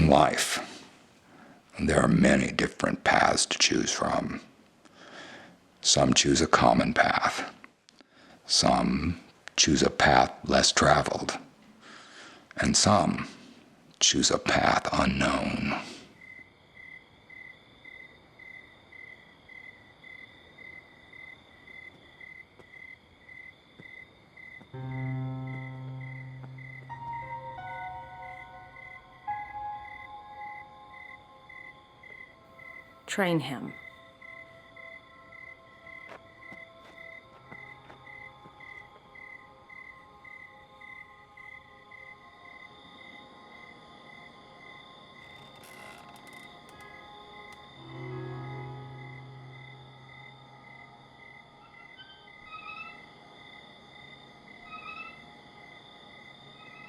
In life, there are many different paths to choose from. Some choose a common path. Some choose a path less traveled. And some choose a path unknown. Train him.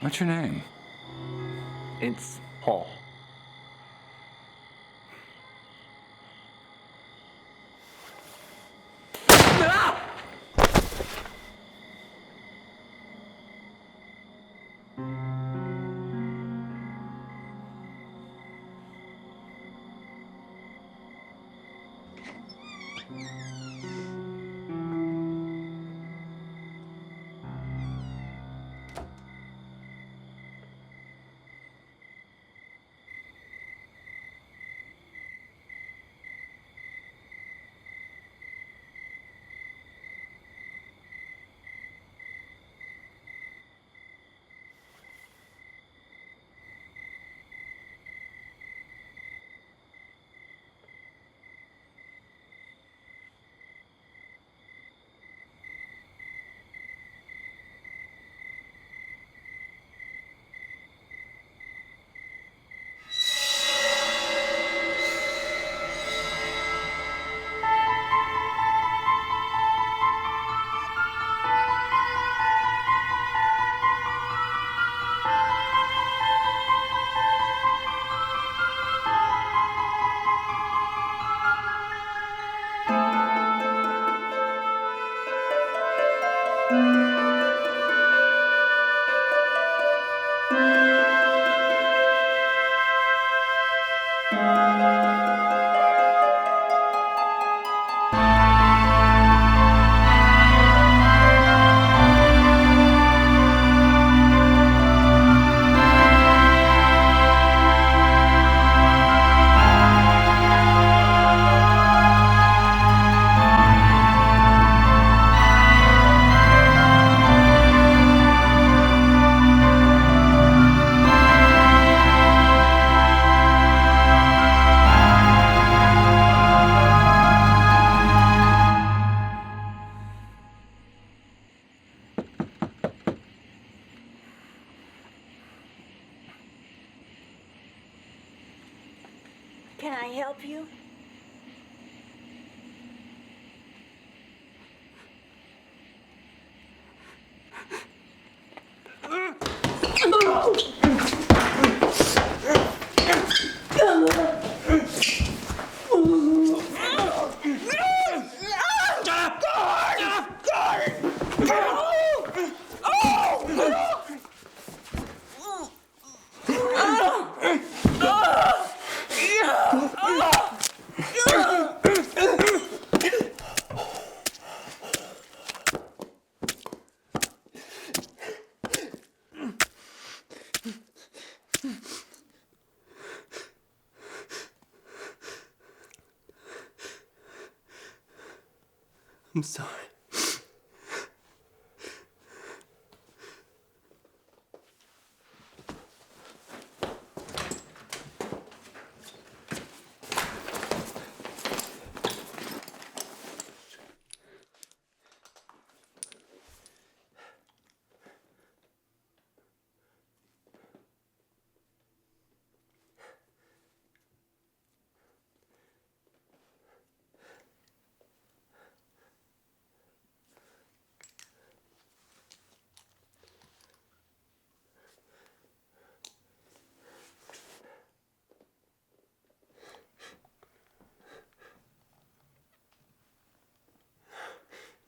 What's your name? It's Paul. Can I help you? I'm sorry.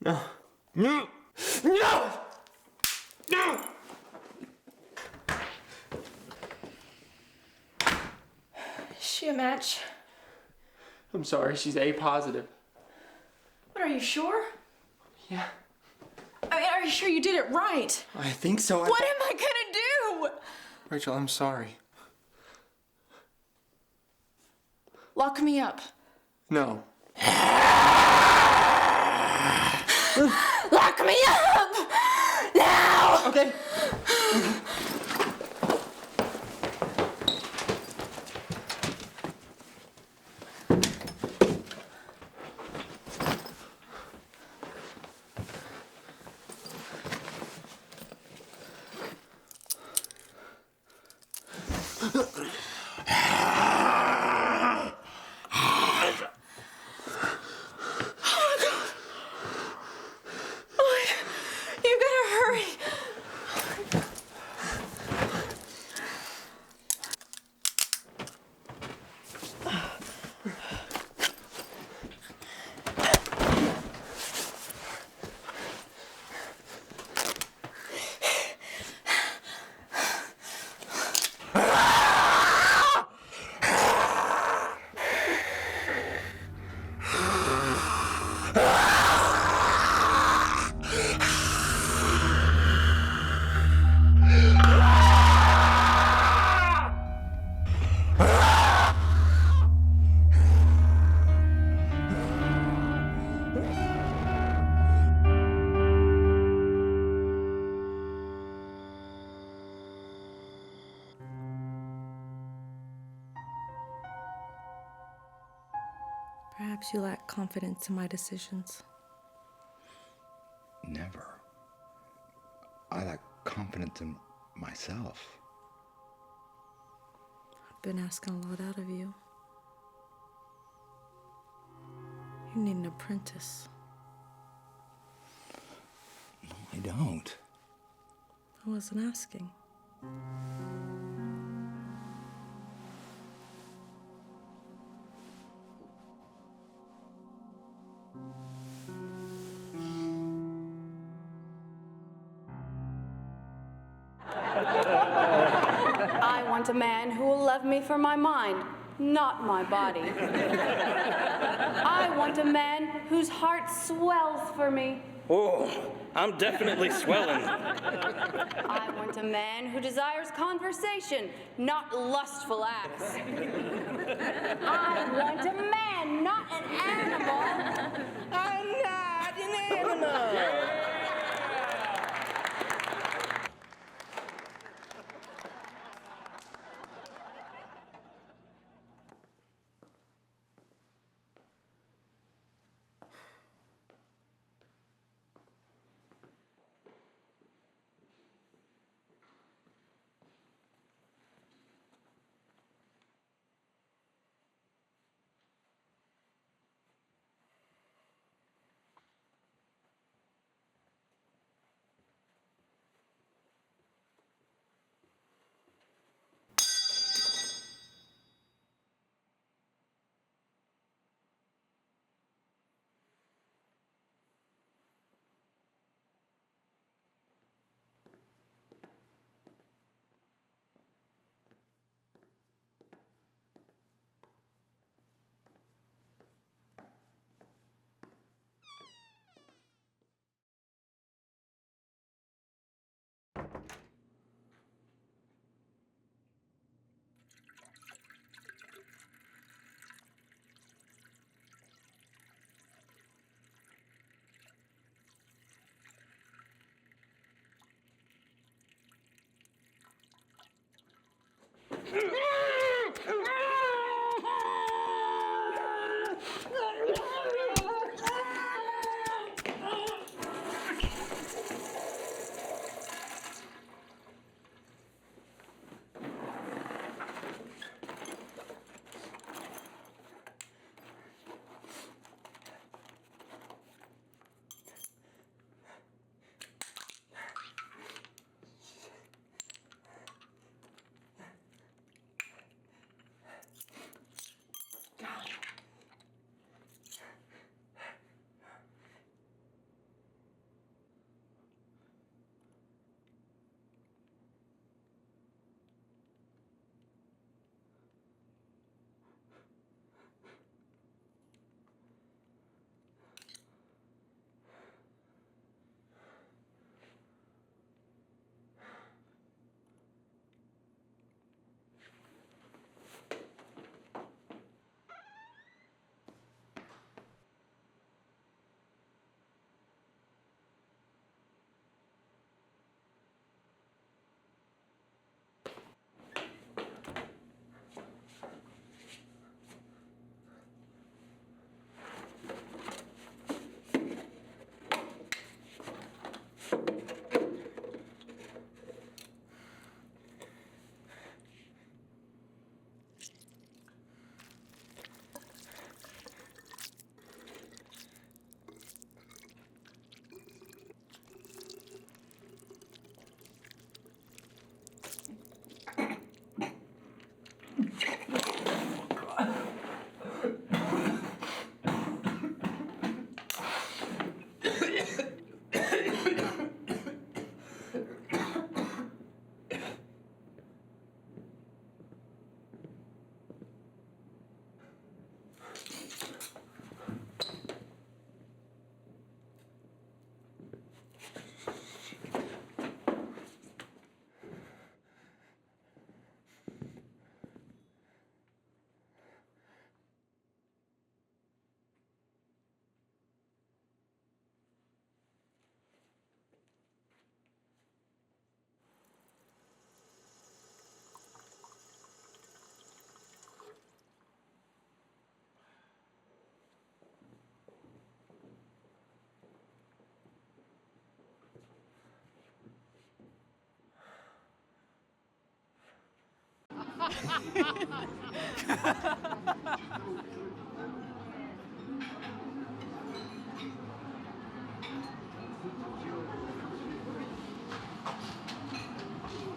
No. No! No! No! she a match? I'm sorry, she's A positive. But are you sure? Yeah, I mean, are you sure you did it right? I think so. What am I gonna do? Rachel, I'm sorry. Lock me up. No. Lock me up! Now! Okay. You gotta hurry. Perhaps you lack confidence in my decisions. Never. I lack confidence in myself. I've been asking a lot out of you. You need an apprentice. No, I don't. I wasn't asking. I want a man who will love me for my mind, not my body. I want a man whose heart swells for me. Oh, I'm definitely swelling. I want a man who desires conversation, not lustful acts. I want a man, not an animal. I'm not an animal.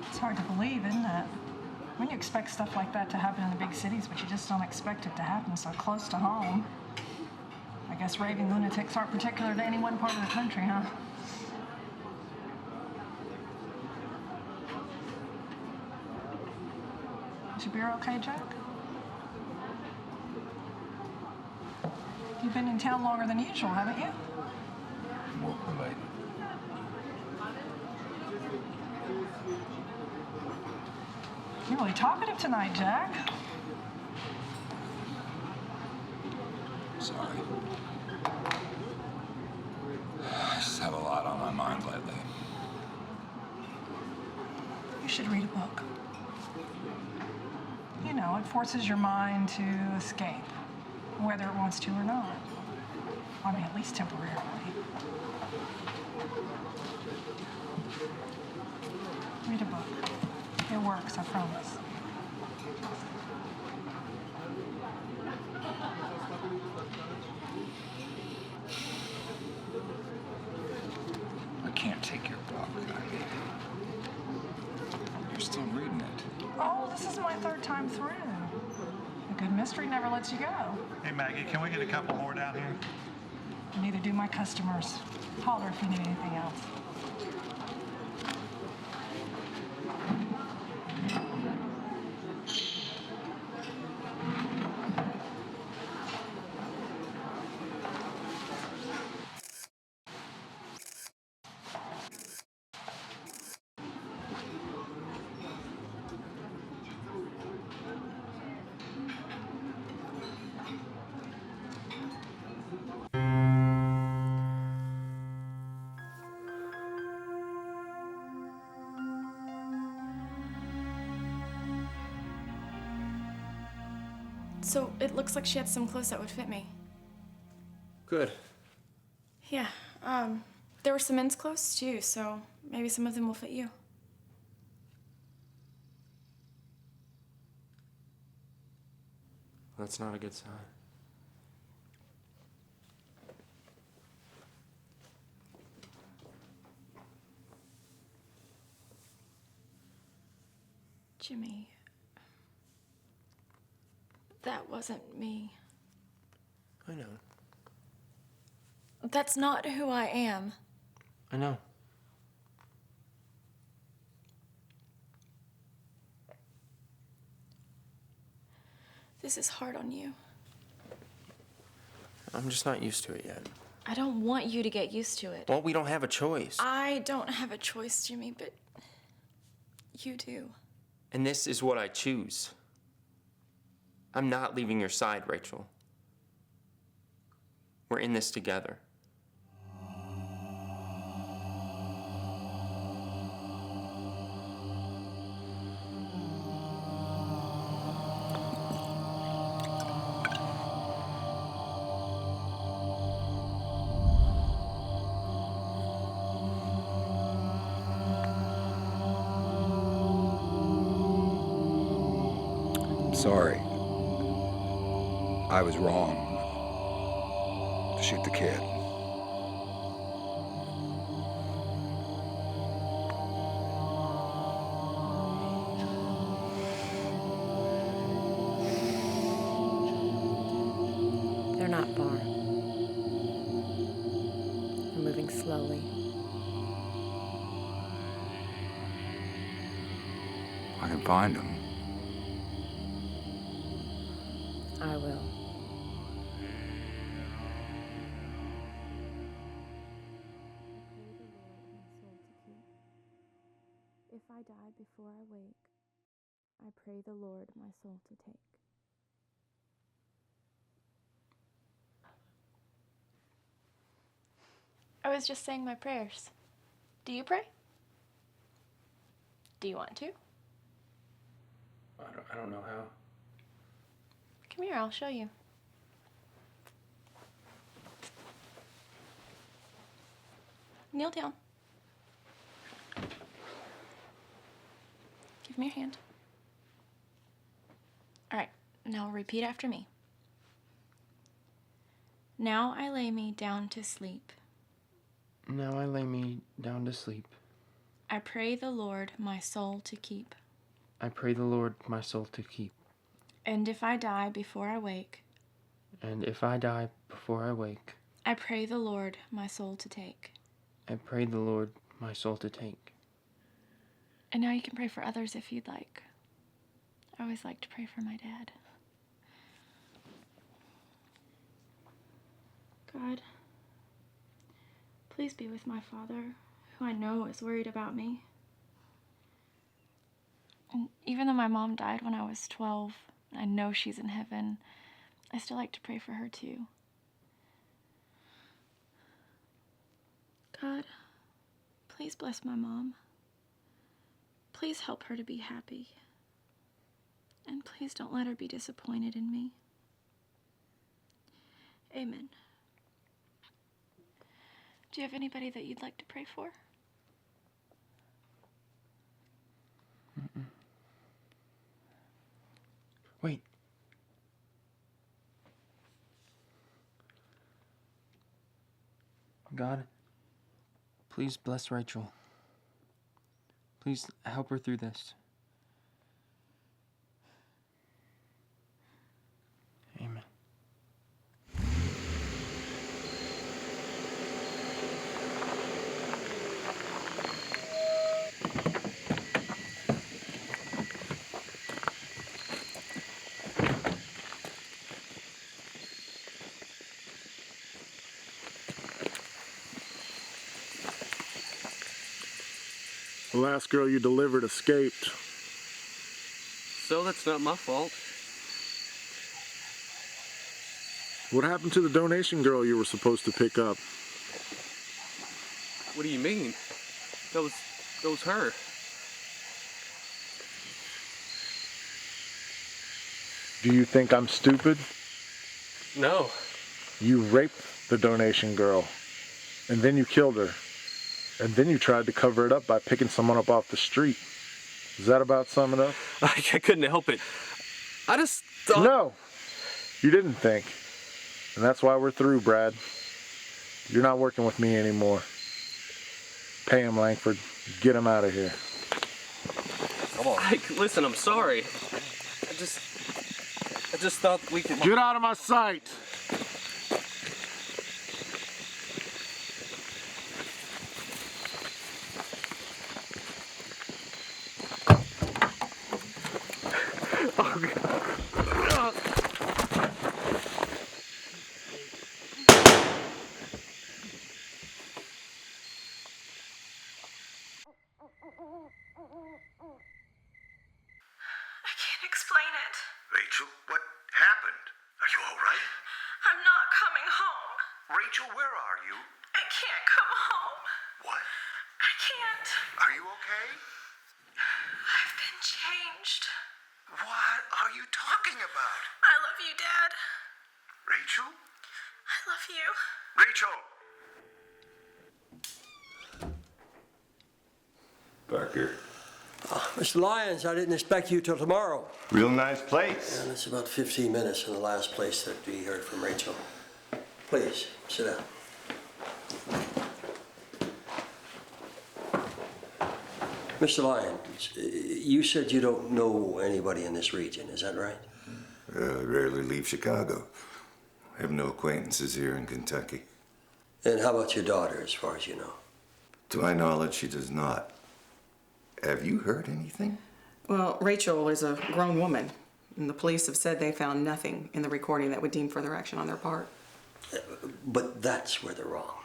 It's hard to believe, isn't it? When you expect stuff like that to happen in the big cities, but you just don't expect it to happen so close to home. I guess raving lunatics aren't particular to any one part of the country, huh? Is your beer okay, Jack? You've been in town longer than usual, haven't you? Work-related. You're really talkative tonight, Jack. Sorry. I just have a lot on my mind lately. You should read a book. You know, it forces your mind to escape, whether it wants to or not. I mean, at least temporarily. Read a book. It works, I promise. I can't take your book. You're still reading it. Oh, this is my third time through. A good mystery never lets you go. Hey, Maggie, can we get a couple more down here? Neither do my customers. Holler if you need anything else. So it looks like she had some clothes that would fit me. Good. Yeah, there were some men's clothes too, so maybe some of them will fit you. That's not a good sign. Jimmy, that wasn't me. I know. That's not who I am. I know. This is hard on you. I'm just not used to it yet. I don't want you to get used to it. Well, we don't have a choice. I don't have a choice, Jimmy, but you do. And this is what I choose. I'm not leaving your side, Rachel. We're in this together. Sorry. I was wrong to shoot the kid. They're not far. They're moving slowly. I can find him. I will. If I die before I wake, I pray the Lord my soul to take. I was just saying my prayers. Do you pray? Do you want to? I don't know how. Come here, I'll show you. Kneel down. Give me your hand. Now repeat after me. Now I lay me down to sleep. Now I lay me down to sleep. I pray the Lord my soul to keep. I pray the Lord my soul to keep. And if I die before I wake, And if I die before I wake, I pray the Lord my soul to take. I pray the Lord my soul to take. And now you can pray for others if you'd like. I always like to pray for my dad. God, please be with my father, who I know is worried about me. And even though my mom died when I was 12, and I know she's in heaven, I still like to pray for her too. God, please bless my mom. Please help her to be happy. And please don't let her be disappointed in me. Amen. Do you have anybody that you'd like to pray for? Wait. God, please bless Rachel. Please help her through this. Amen. The last girl you delivered escaped. So that's not my fault. What happened to the donation girl you were supposed to pick up? What do you mean? That was her. Do you think I'm stupid? No. You raped the donation girl, and then you killed her. And then you tried to cover it up by picking someone up off the street. Does that about sum it up? I couldn't help it. I just thought... No, you didn't think. And that's why we're through, Brad. You're not working with me anymore. Pay him, Langford. Get him out of here. Come on. Listen, I'm sorry. I just thought we could... Get out of my sight! I can't explain it. Rachel, what happened? Are you all right? I'm not coming home. Rachel, where are you? I can't come home. What? I can't. Are you okay? I've been changed. What are you talking about? I love you, Dad. Rachel? I love you. Rachel! Parker. Mr. Lyons, I didn't expect you till tomorrow. Real nice place. And it's about 15 minutes from the last place that we heard from Rachel. Please, sit down. Mr. Lyons, you said you don't know anybody in this region, is that right? I rarely leave Chicago. I have no acquaintances here in Kentucky. And how about your daughter, as far as you know? To my knowledge, she does not. Have you heard anything? Well, Rachel is a grown woman, and the police have said they found nothing in the recording that would deem further action on their part. But that's where they're wrong.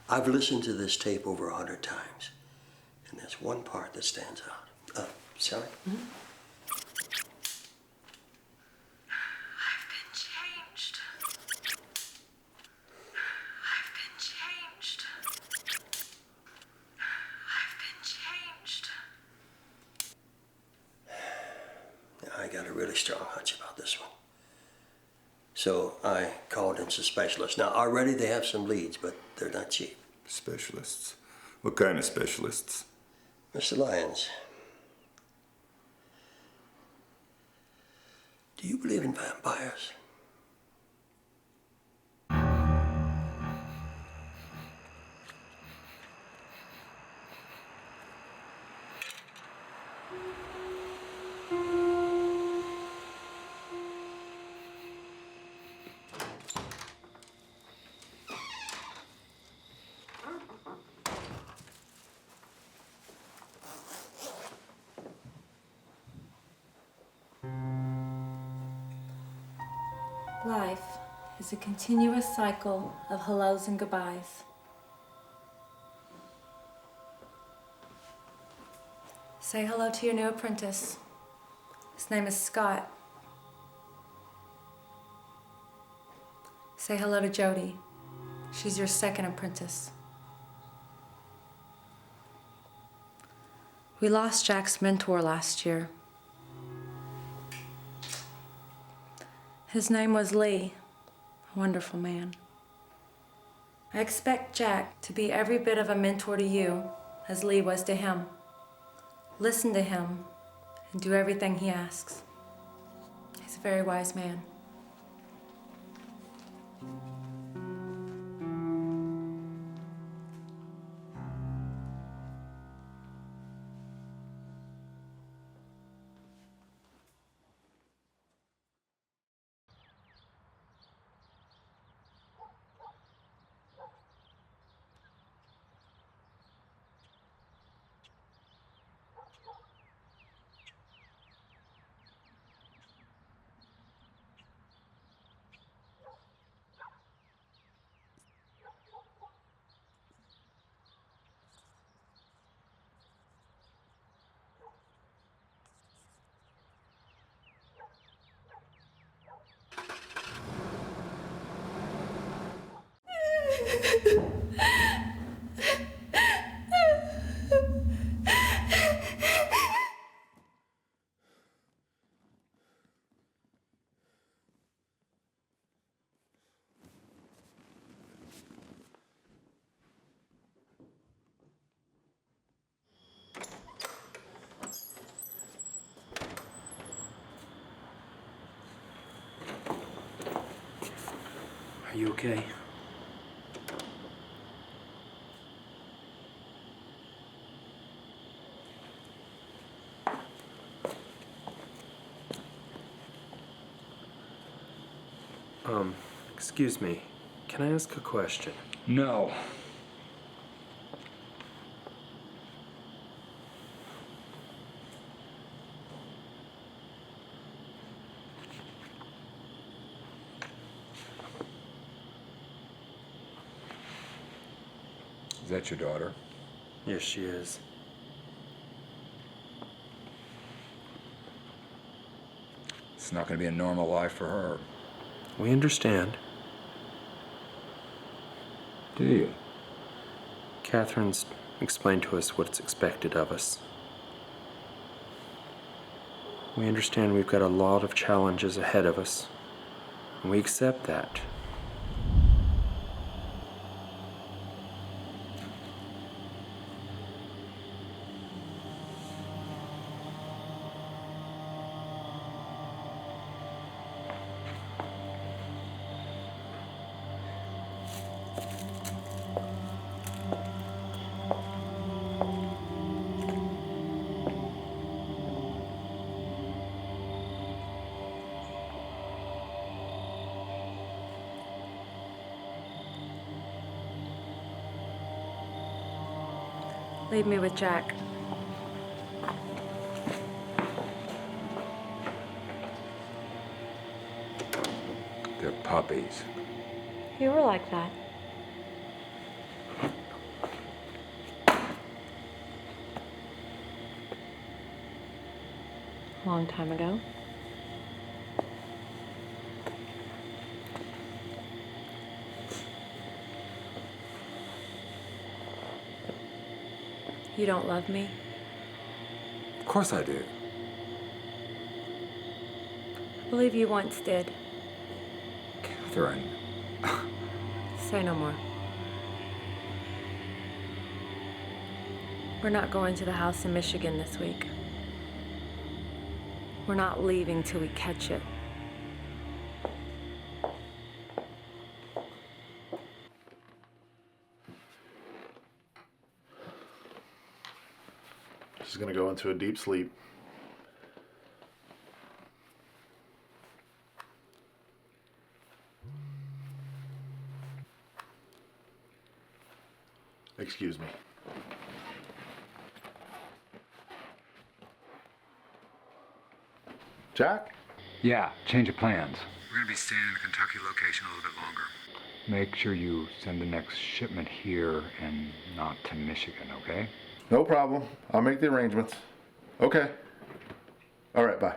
I've listened to this tape over 100 times, and there's one part that stands out. Sally? I've been changed. I've been changed. I've been changed. I got a really strong hunch about this one. So I called in some specialists. Now, already they have some leads, but they're not cheap. Specialists? What kind of specialists? Mr. Lyons, Do you believe in vampires? Life is a continuous cycle of hellos and goodbyes. Say hello to your new apprentice. His name is Scott. Say hello to Jody. She's your second apprentice. We lost Jack's mentor last year. His name was Lee, a wonderful man. I expect Jack to be every bit of a mentor to you as Lee was to him. Listen to him and do everything he asks. He's a very wise man. Are you okay? Excuse me. Can I ask a question? No. Is that your daughter? Yes, she is. It's not going to be a normal life for her. We understand. Do you? Catherine's explained to us what's expected of us. We understand we've got a lot of challenges ahead of us, and we accept that. Leave me with Jack. They're puppies. You were like that. A long time ago. You don't love me? Of course I do. I believe you once did. Catherine. Say no more. We're not going to the house in Michigan this week. We're not leaving till we catch it. She's gonna go into a deep sleep. Excuse me. Jack? Yeah, change of plans. We're gonna be staying in the Kentucky location a little bit longer. Make sure you send the next shipment here and not to Michigan, okay? No problem. I'll make the arrangements. Okay. All right, bye.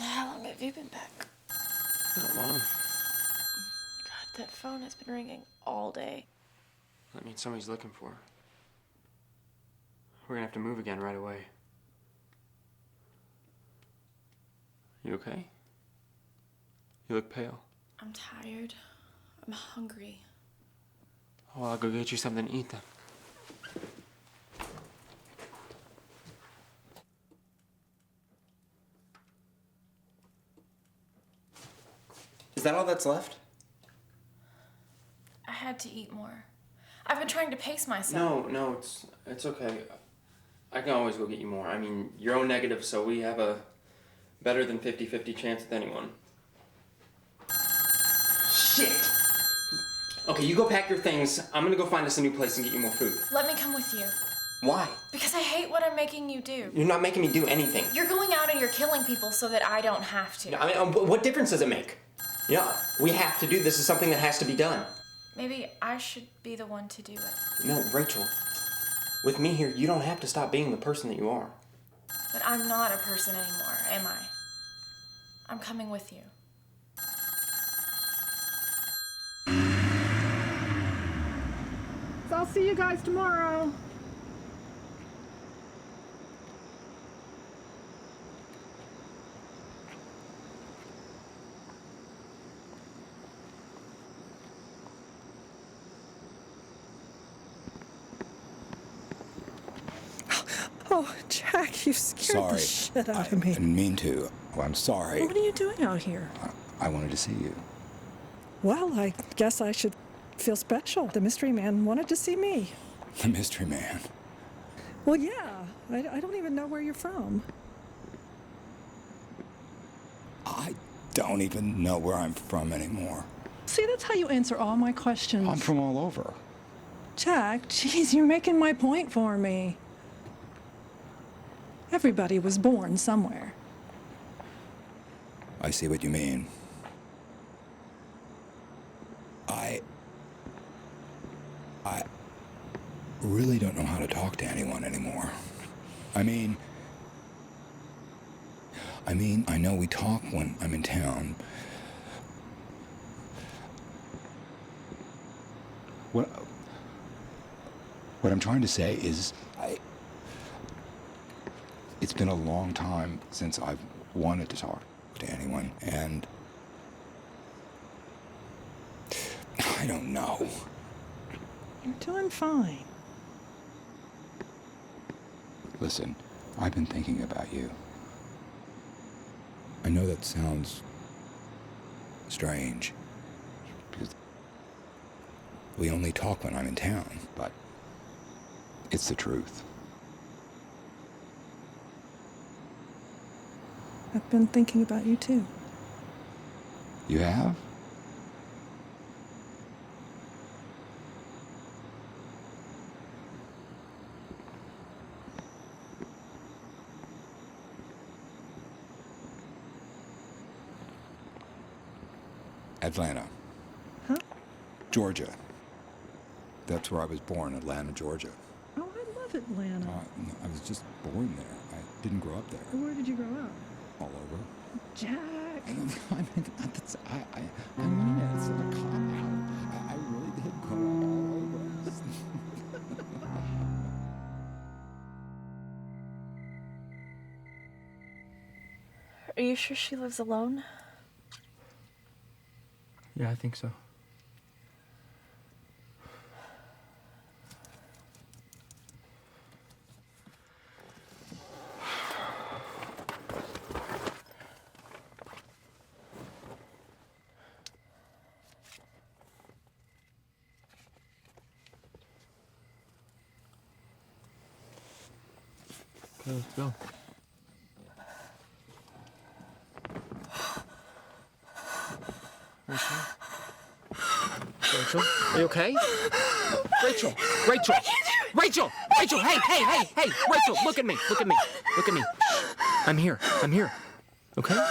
How long have you been back? Not long. God, that phone has been ringing all day. That means somebody's looking for her. We're gonna have to move again right away. You okay? You look pale. I'm tired. I'm hungry. Oh, I'll go get you something to eat then. Is that all that's left? I had to eat more. I've been trying to pace myself. No, it's okay. I can always go get you more. I mean, you're O negative, so we have a better than 50-50 chance with anyone. Shit! Okay, you go pack your things. I'm gonna go find us a new place and get you more food. Let me come with you. Why? Because I hate what I'm making you do. You're not making me do anything. You're going out and you're killing people so that I don't have to. I mean, what difference does it make? You know, we have to do this. Is something that has to be done. Maybe I should be the one to do it. No, Rachel. With me here, you don't have to stop being the person that you are. But I'm not a person anymore, am I? I'm coming with you. So I'll see you guys tomorrow. Oh, Jack, you scared the shit out of me. I didn't mean to. Oh, I'm sorry. What are you doing out here? I wanted to see you. Well, I guess I should feel special. The mystery man wanted to see me. The mystery man. Well, yeah. I don't even know where you're from. I don't even know where I'm from anymore. See, that's how you answer all my questions. I'm from all over. Jack, geez, you're making my point for me. Everybody was born somewhere. I see what you mean. I really don't know how to talk to anyone anymore. I mean, I know we talk when I'm in town. What I'm trying to say is, it's been a long time since I've wanted to talk to anyone, and I don't know. You're doing fine. Listen, I've been thinking about you. I know that sounds strange, because we only talk when I'm in town, but it's the truth. I've been thinking about you too. You have? Atlanta. Huh? Georgia. That's where I was born, Atlanta, Georgia. Oh, I love Atlanta. I was just born there. I didn't grow up there. Where did you grow up? All over. Jack. I mean, I mean it. It's not a cop-out. I really did grow up all over. Are you sure she lives alone? Yeah, I think so. Okay, let's go. Rachel, are you okay? Rachel, hey, Rachel, look at me. I'm here, okay?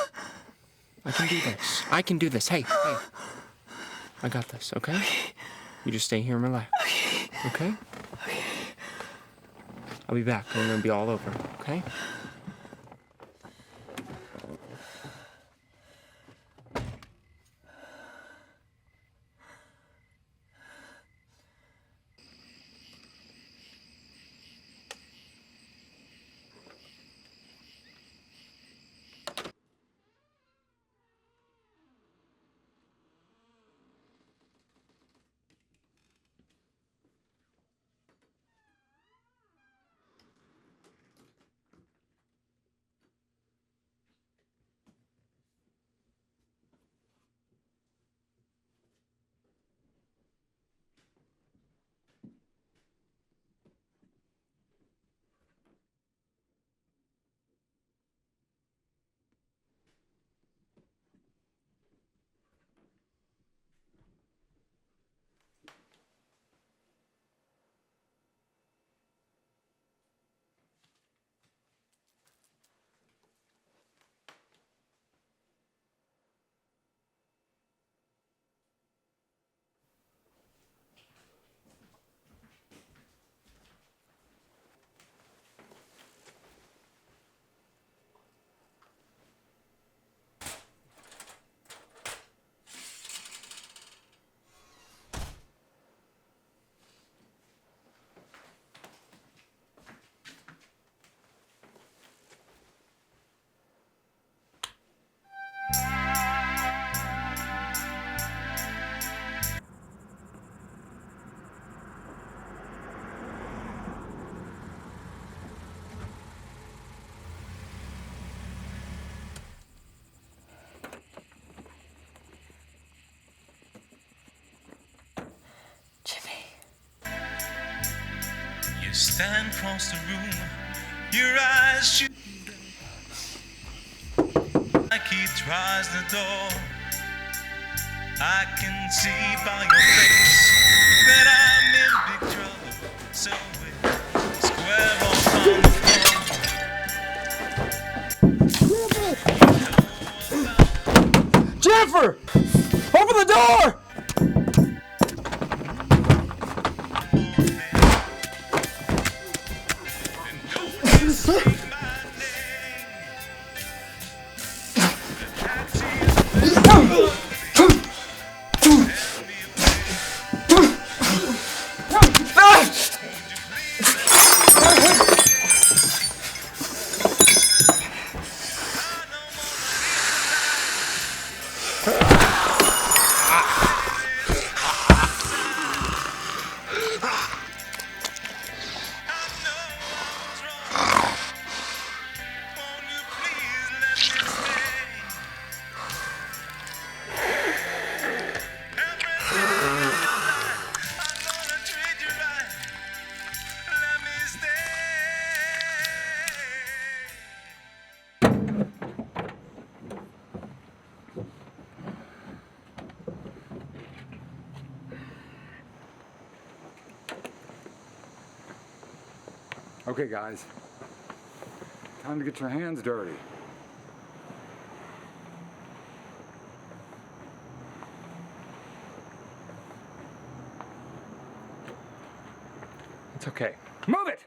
I can do this, hey. I got this, okay? You just stay here and relax, okay? I'll be back, and it'll be all over, okay? You stand across the room, your eyes shoot like he tries the door. I can see by your face that I'm in in big trouble, so we square off on the floor. Jennifer! Open the door! Okay, guys. Time to get your hands dirty. It's okay. Move it!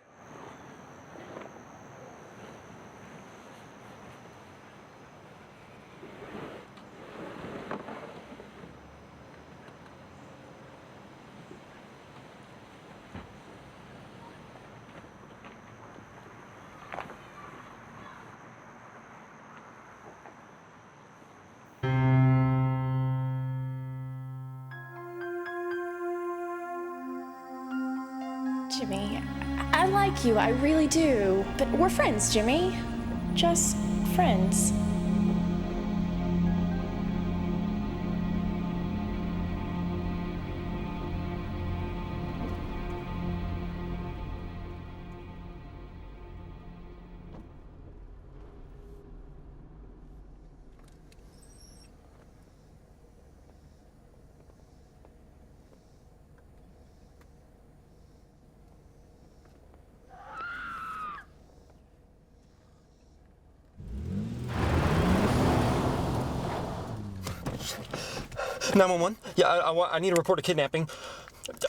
Jimmy, I like you, I really do. But we're friends, Jimmy. Just friends. Yeah, I need to report a kidnapping.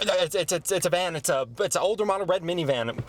It's a van. It's an older model red minivan.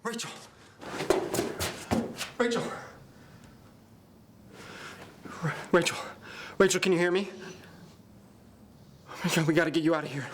Rachel! Rachel! Rachel! Rachel, can you hear me? Oh my God, we gotta get you out of here.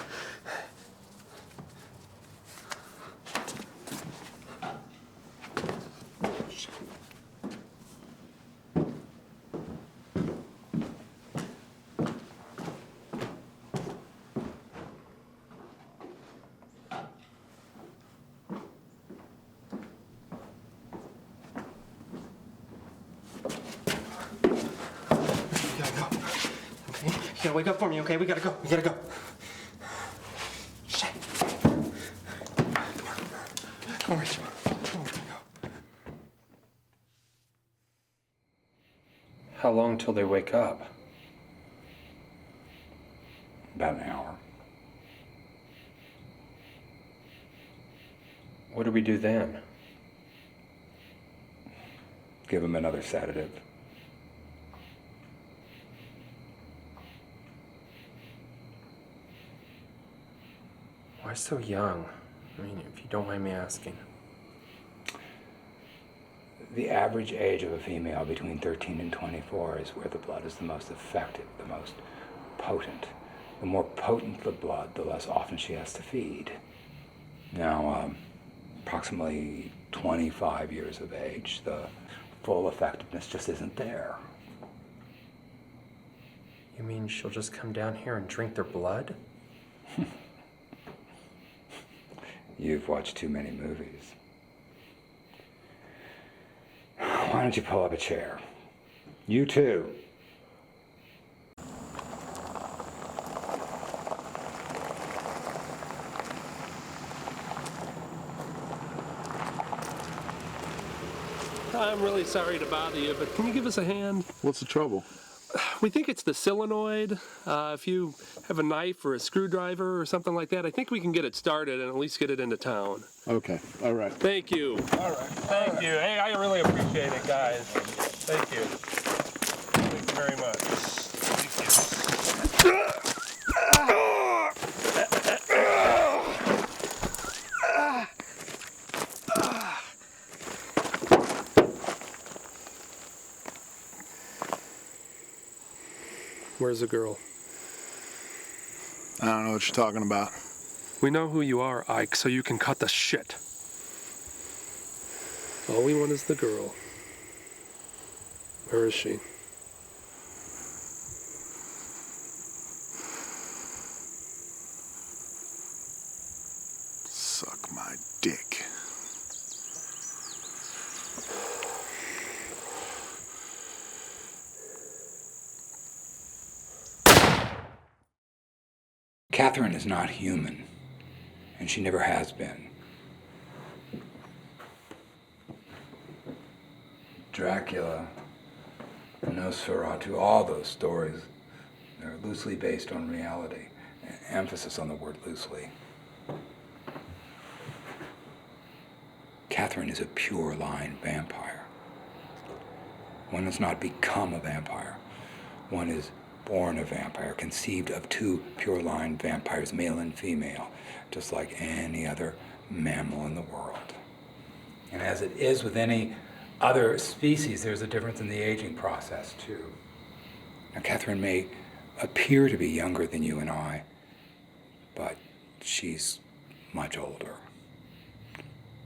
You gotta wake up for me, okay? We gotta go. We gotta go. Shit. Come on, Rachel. Come on, we gotta go. How long till they wake up? About an hour. What do we do then? Give them another sedative. Why so young? I mean, if you don't mind me asking. The average age of a female between 13 and 24 is where the blood is the most effective, the most potent. The more potent the blood, the less often she has to feed. Now, approximately 25 years of age, the full effectiveness just isn't there. You mean she'll just come down here and drink their blood? You've watched too many movies. Why don't you pull up a chair? You too. I'm really sorry to bother you, but can you give us a hand? What's the trouble? We think it's the solenoid. If you have a knife or a screwdriver or something like that, I think we can get it started and at least get it into town. Okay, all right. Thank you. All right. Thank you. Hey, I really appreciate it, guys. Thank you. Thank you very much. Thank you. Where's the girl? I don't know what you're talking about. We know who you are, Ike, so you can cut the shit. All we want is the girl. Where is she? Suck my dick. Catherine is not human, and she never has been. Dracula, Nosferatu, all those stories, they're loosely based on reality. Emphasis on the word loosely. Catherine is a pure line vampire. One has not become a vampire. One is born a vampire, conceived of two pure line vampires, male and female, just like any other mammal in the world. And as it is with any other species, there's a difference in the aging process too. Now, Catherine may appear to be younger than you and I, but she's much older.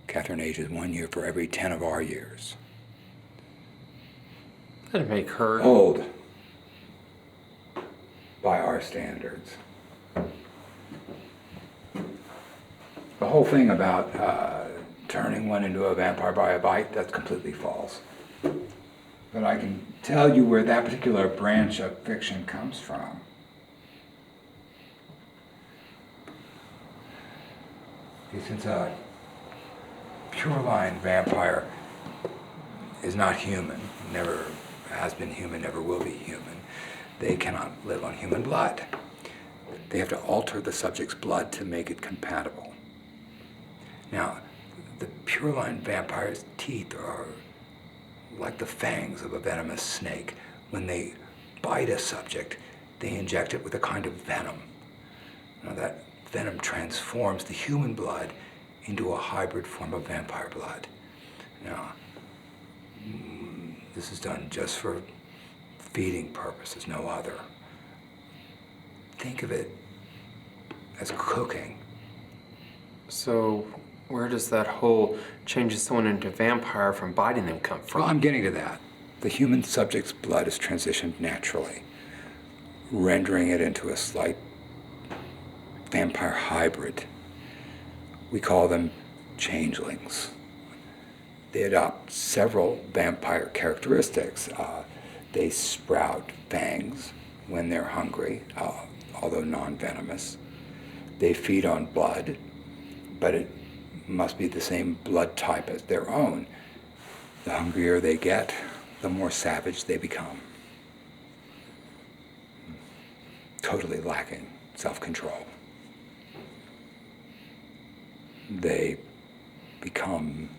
Catherine ages 1 year for every 10 of our years. That'd make her old by our standards. The whole thing about turning one into a vampire by a bite, that's completely false. But I can tell you where that particular branch of fiction comes from. Since a pure line vampire is not human, never has been human, never will be human, they cannot live on human blood. They have to alter the subject's blood to make it compatible. Now, the pure line vampire's teeth are like the fangs of a venomous snake. When they bite a subject, they inject it with a kind of venom. Now, that venom transforms the human blood into a hybrid form of vampire blood. Now, this is done just for feeding purposes, no other. Think of it as cooking. So, where does that whole changes someone into a vampire from biting them come from? Well, I'm getting to that. The human subject's blood is transitioned naturally, rendering it into a slight vampire hybrid. We call them changelings. They adopt several vampire characteristics. They sprout fangs when they're hungry, although non-venomous. They feed on blood, but it must be the same blood type as their own. The hungrier they get, the more savage they become. Totally lacking self-control. They become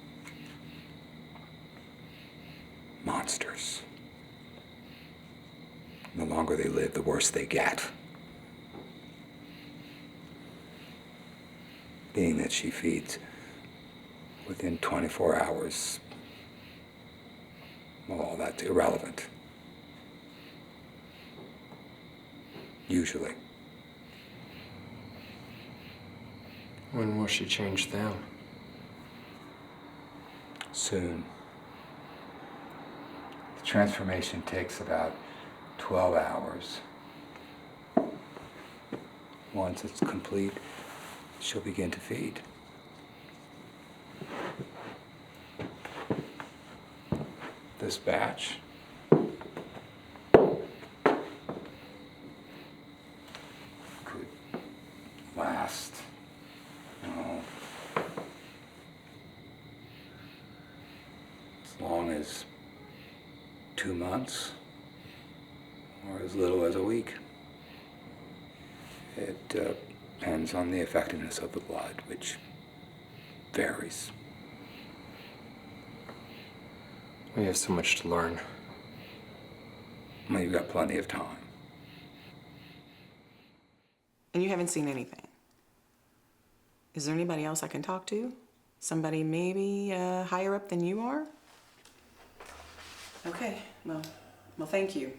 monsters. The longer they live, the worse they get. Being that she feeds within 24 hours, well, that's irrelevant. Usually. When will she change them? Soon. The transformation takes about 12 hours. Once it's complete, she'll begin to feed. This batch could last, as long as 2 months or as little as a week. It depends on the effectiveness of the blood, which varies. We have so much to learn. Well, you've got plenty of time. And you haven't seen anything. Is there anybody else I can talk to? Somebody maybe higher up than you are? Okay, well, thank you.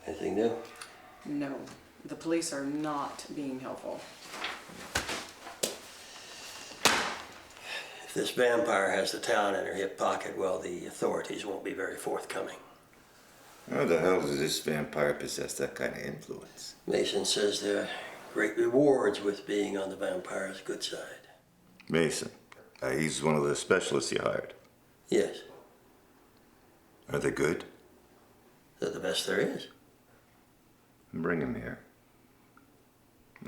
Anything new? No, the police are not being helpful. If this vampire has the town in her hip pocket, well, the authorities won't be very forthcoming. How the hell does this vampire possess that kind of influence? Mason says there are great rewards with being on the vampire's good side. Mason. He's one of the specialists you hired. Yes. Are they good? They're the best there is. Bring him here.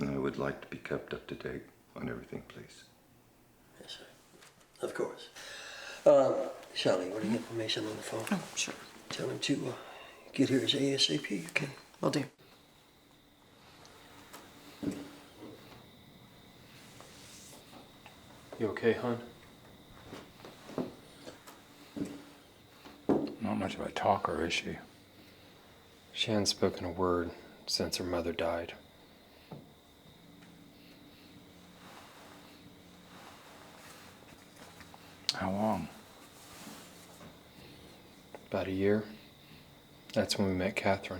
I would like to be kept up to date on everything, please. Yes, sir. Of course. Shelly, want to get Mason on the phone? Oh, sure. Tell him to get here as ASAP, okay? Will do. You okay, hon? Not much of a talker, is she? She hadn't spoken a word since her mother died. How long? About a year. That's when we met Catherine.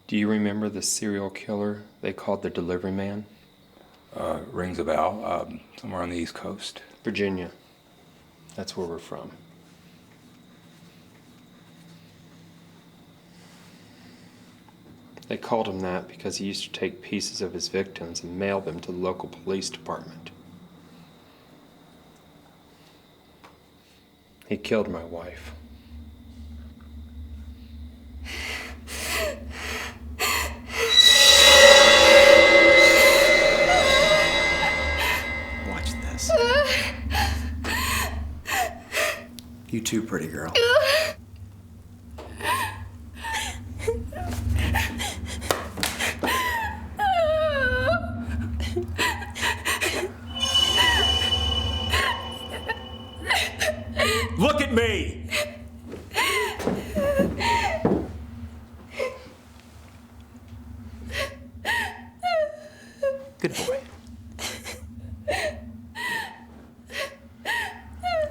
Do you remember the serial killer they called the delivery man? Rings a bell. Somewhere on the East Coast. Virginia. That's where we're from. They called him that because he used to take pieces of his victims and mail them to the local police department. He killed my wife. Watch this. You too, pretty girl. Look at me! Good boy.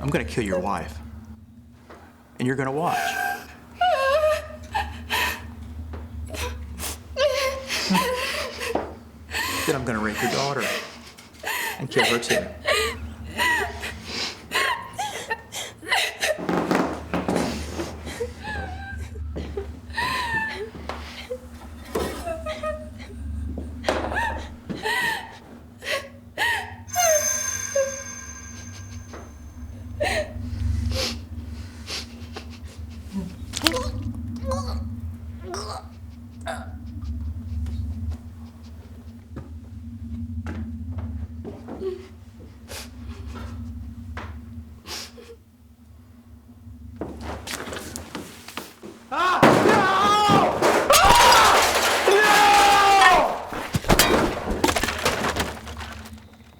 I'm gonna kill your wife. And you're gonna watch. Then I'm gonna rape your daughter. And kill her too.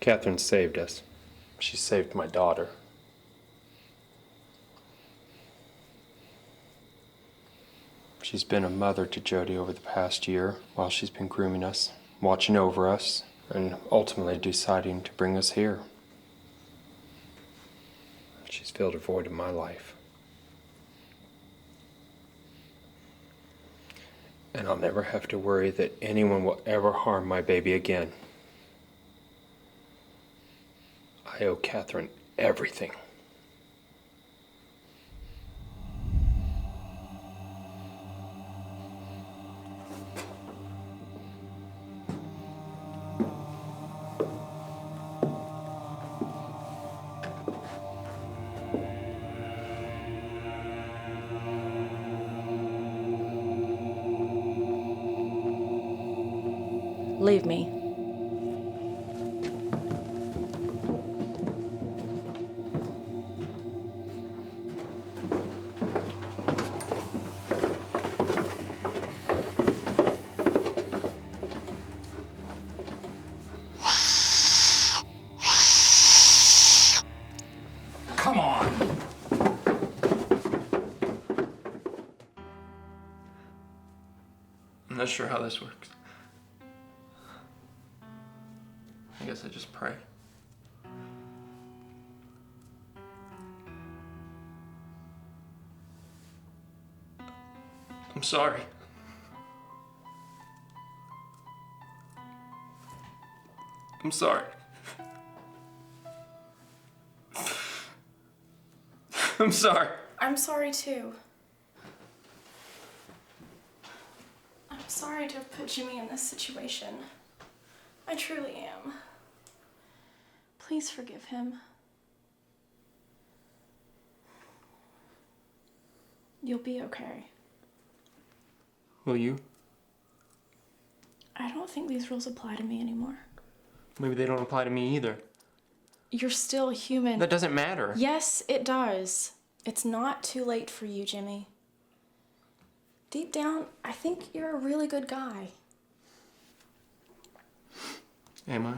Catherine saved us. She saved my daughter. She's been a mother to Jody over the past year while she's been grooming us, watching over us, and ultimately deciding to bring us here. She's filled a void in my life. And I'll never have to worry that anyone will ever harm my baby again. I owe Catherine everything. Leave me. Come on! I'm not sure how this works. I guess I just pray. I'm sorry. I'm sorry. I'm sorry. I'm sorry too. I'm sorry to have put Jimmy in this situation. I truly am. Please forgive him. You'll be okay. Will you? I don't think these rules apply to me anymore. Maybe they don't apply to me either. You're still human. That doesn't matter. Yes, it does. It's not too late for you, Jimmy. Deep down, I think you're a really good guy. Am I?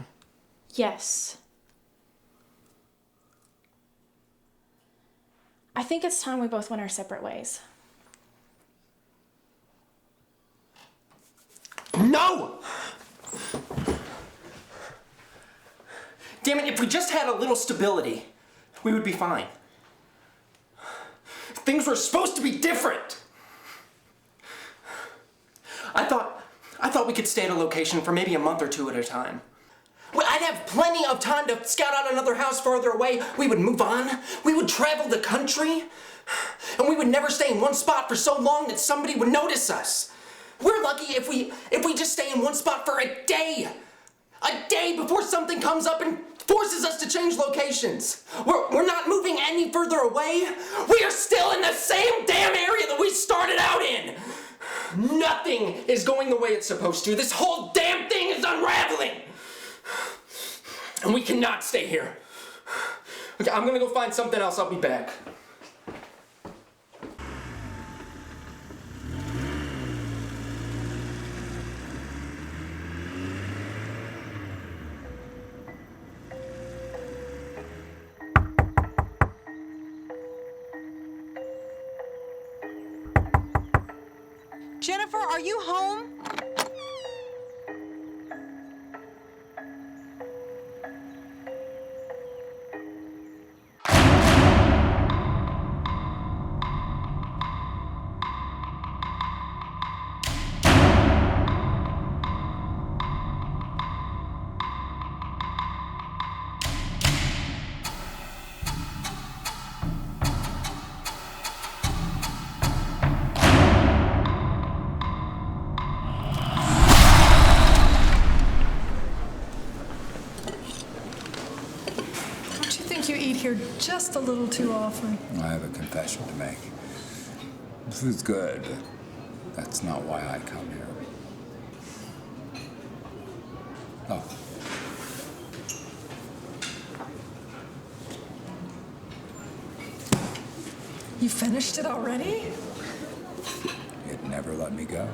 Yes. I think it's time we both went our separate ways. No! Damn it, if we just had a little stability, we would be fine. Things were supposed to be different. I thought we could stay at a location for maybe a month or two at a time. Well, I'd have plenty of time to scout out another house farther away. We would move on. We would travel the country. And we would never stay in one spot for so long that somebody would notice us. We're lucky if we just stay in one spot for a day. A day before something comes up and forces us to change locations. We're not moving any further away. We are still in the same damn area that we started out in. Nothing is going the way it's supposed to. This whole damn thing is unraveling. And we cannot stay here. Okay, I'm gonna go find something else. I'll be back. Jennifer, are you home? here just a little too often. I have a confession to make. The food's good, but that's not why I come here. Oh. You finished it already? It never let me go.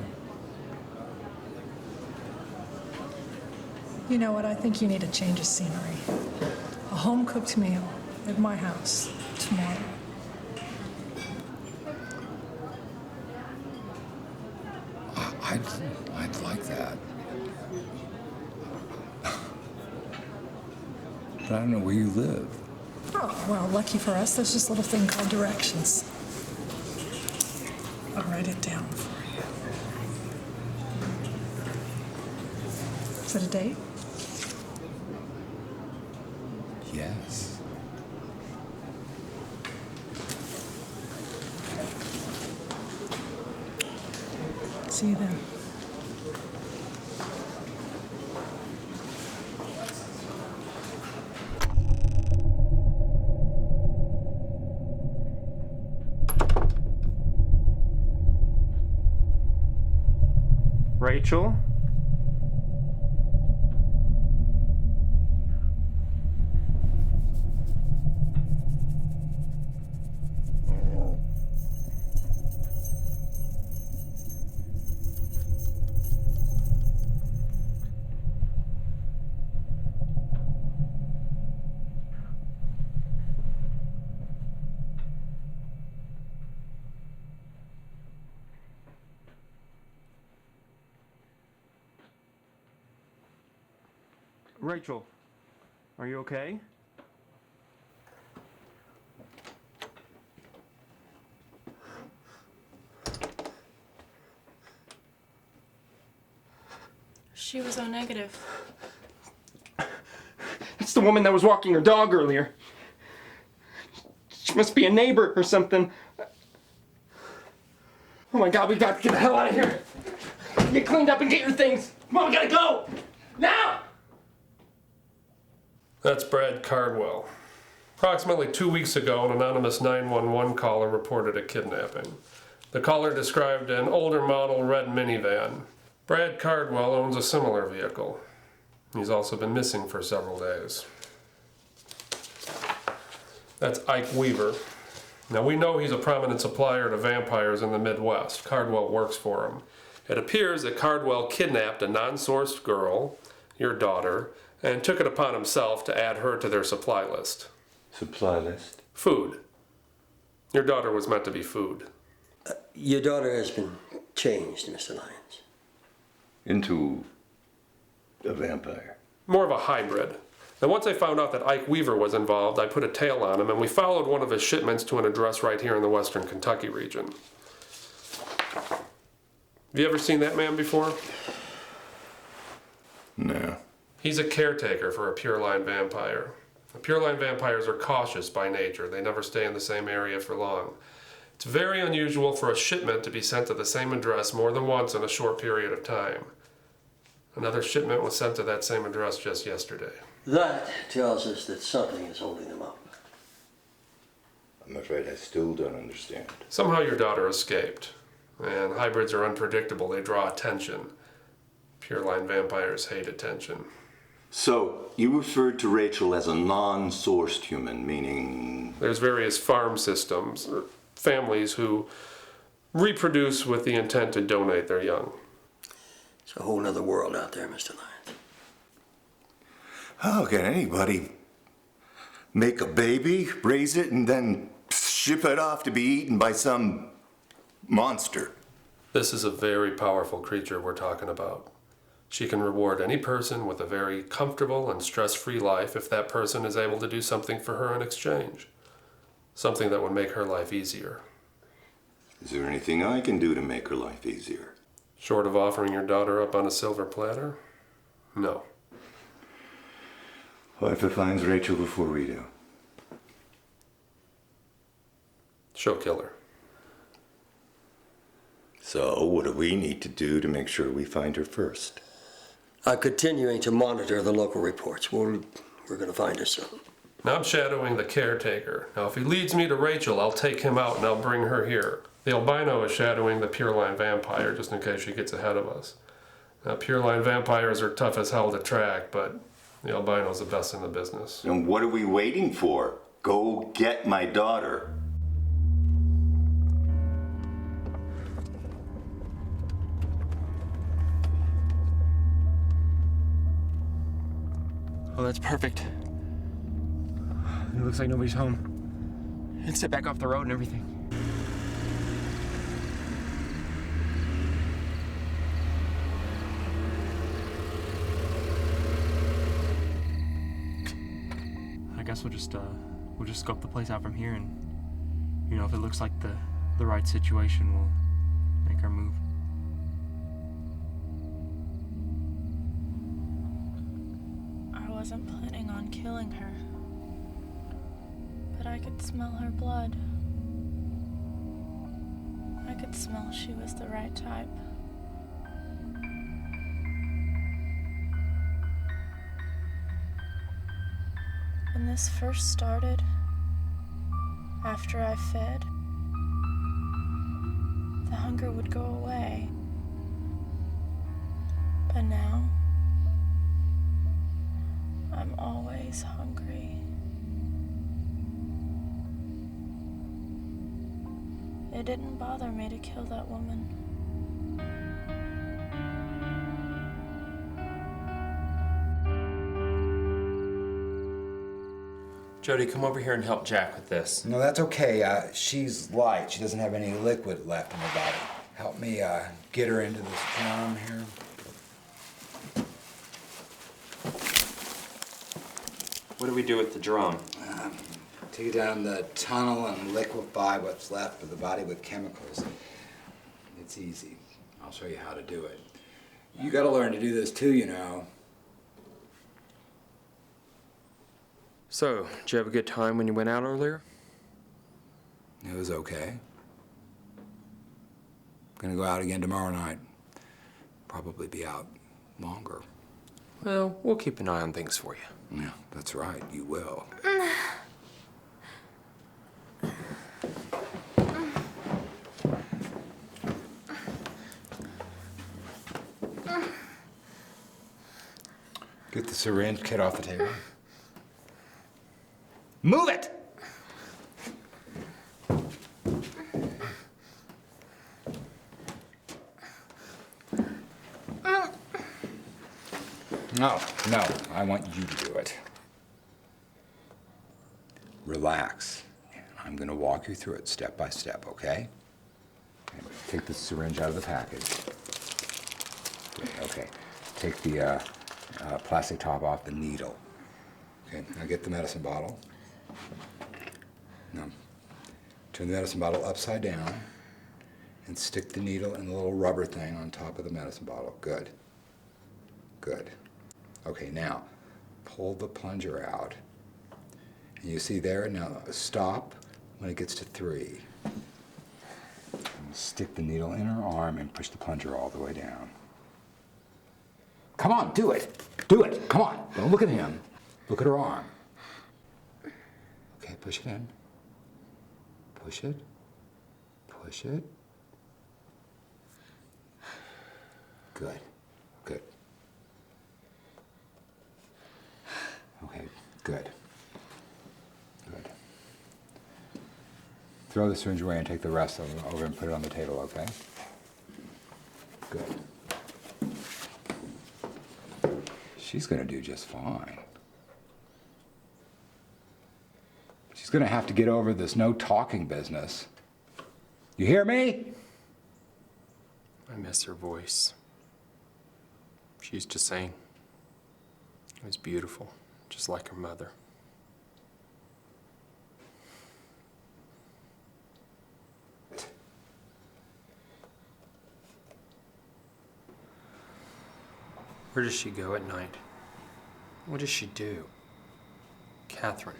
You know what? I think you need a change of scenery. A home-cooked meal at my house tomorrow. I'd like that. But I don't know where you live. Oh, well, lucky for us, there's this little thing called directions. I'll write it down for you. Is it a date? Yes. See you then. Rachel? Rachel, are you okay? She was O negative. It's the woman that was walking her dog earlier. She must be a neighbor or something. Oh my God, we got to get the hell out of here. Get cleaned up and get your things. Come on, we gotta go. Now! That's Brad Cardwell. Approximately 2 weeks ago, an anonymous 911 caller reported a kidnapping. The caller described an older model red minivan. Brad Cardwell owns a similar vehicle. He's also been missing for several days. That's Ike Weaver. Now, we know he's a prominent supplier to vampires in the Midwest. Cardwell works for him. It appears that Cardwell kidnapped a non-sourced girl, your daughter, and took it upon himself to add her to their supply list. Supply list? Food. Your daughter was meant to be food. Your daughter has been changed, Mr. Lyons. Into a vampire? More of a hybrid. And once I found out that Ike Weaver was involved, I put a tail on him, and we followed one of his shipments to an address right here in the western Kentucky region. Have you ever seen that man before? No. He's a caretaker for a pure-line vampire. The pure-line vampires are cautious by nature. They never stay in the same area for long. It's very unusual for a shipment to be sent to the same address more than once in a short period of time. Another shipment was sent to that same address just yesterday. That tells us that something is holding them up. I'm afraid I still don't understand. Somehow your daughter escaped. And hybrids are unpredictable. They draw attention. Pure-line vampires hate attention. So, you referred to Rachel as a non-sourced human, meaning... There's various farm systems, or families who reproduce with the intent to donate their young. It's a whole other world out there, Mr. Lyons. How can anybody make a baby, raise it, and then ship it off to be eaten by some monster? This is a very powerful creature we're talking about. She can reward any person with a very comfortable and stress-free life if that person is able to do something for her in exchange. Something that would make her life easier. Is there anything I can do to make her life easier? Short of offering your daughter up on a silver platter? No. What if it finds Rachel before we do? She'll kill her. So, what do we need to do to make sure we find her first? I'm continuing to monitor the local reports. We're going to find her soon. Now I'm shadowing the caretaker. Now if he leads me to Rachel, I'll take him out and I'll bring her here. The albino is shadowing the pure line vampire just in case she gets ahead of us. Now pure line vampires are tough as hell to track, but the albino's the best in the business. And what are we waiting for? Go get my daughter. Oh, that's perfect. It looks like nobody's home. Let's step back off the road and everything. I guess we'll just scope the place out from here, and you know, if it looks like the right situation, we'll make our move. I wasn't planning on killing her, but I could smell her blood. I could smell she was the right type. When this first started, after I fed, the hunger would go away. But now, I'm always hungry. It didn't bother me to kill that woman. Jody, come over here and help Jack with this. No, that's okay. She's light. She doesn't have any liquid left in her body. Help me get her into this drum here. What do we do with the drum? Take it down the tunnel and liquefy what's left of the body with chemicals. It's easy. I'll show you how to do it. You gotta learn to do this too, you know. So, did you have a good time when you went out earlier? It was okay. Gonna go out again tomorrow night. Probably be out longer. Well, we'll keep an eye on things for you. Yeah, that's right. You will. Get the syringe kit off the table. Move it! No, I want you to do it. Relax. I'm gonna walk you through it step by step, okay? Take the syringe out of the package. Okay, take the plastic top off the needle. Okay, now get the medicine bottle. Now, turn the medicine bottle upside down and stick the needle in the little rubber thing on top of the medicine bottle. Good. Good. Okay, now, pull the plunger out. And you see there, now stop when it gets to 3. And stick the needle in her arm and push the plunger all the way down. Come on, do it. Do it. Come on. Don't look at him. Look at her arm. Okay, push it in. Push it. Push it. Good. Good. Okay, good. Good. Throw the syringe away and take the rest of them over and put it on the table, okay? Good. She's gonna do just fine. She's gonna have to get over this no talking business. You hear me? I miss her voice. She used to sing. It was beautiful, just like her mother. Where does she go at night? What does she do? Catherine.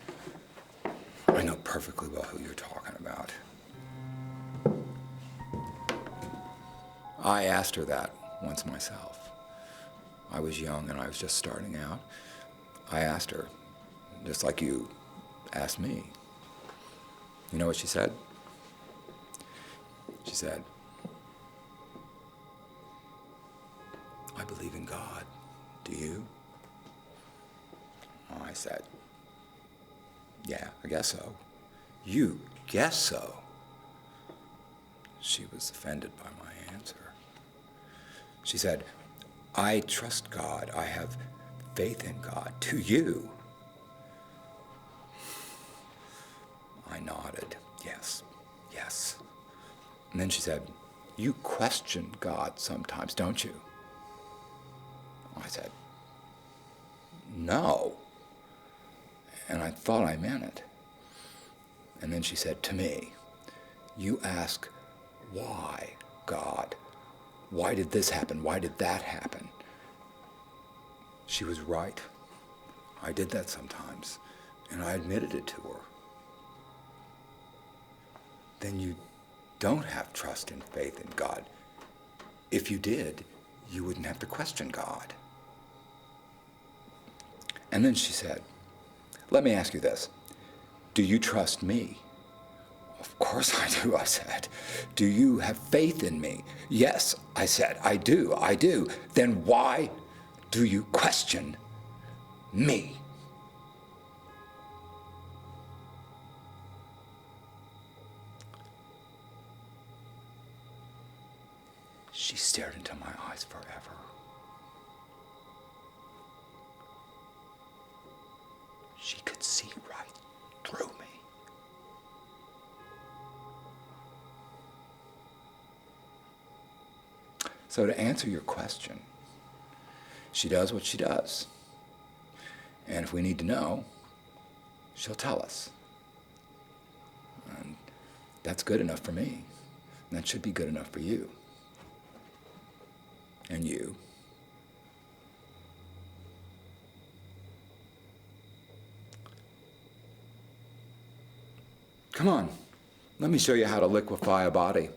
I know perfectly well who you're talking about. I asked her that once myself. I was young and I was just starting out. I asked her, just like you asked me. You know what she said? She said, I believe in God. Do you? I said, yeah, I guess so. You guess so? She was offended by my answer. She said, I trust God. I have faith in God. Do you? I nodded. Yes, yes. And then she said, you question God sometimes, don't you? I said, no. And I thought I meant it. And then she said to me, you ask, why, God? Why did this happen? Why did that happen? She was right. I did that sometimes, and I admitted it to her. Then you don't have trust and faith in God. If you did, you wouldn't have to question God. And then she said, let me ask you this. Do you trust me? Of course I do, I said. Do you have faith in me? Yes, I said, I do. Then why do you question me? She stared into my eyes forever. She could see right through me. So to answer your question, she does what she does. And if we need to know, she'll tell us. And that's good enough for me. And that should be good enough for you. And you. Come on, let me show you how to liquefy a body.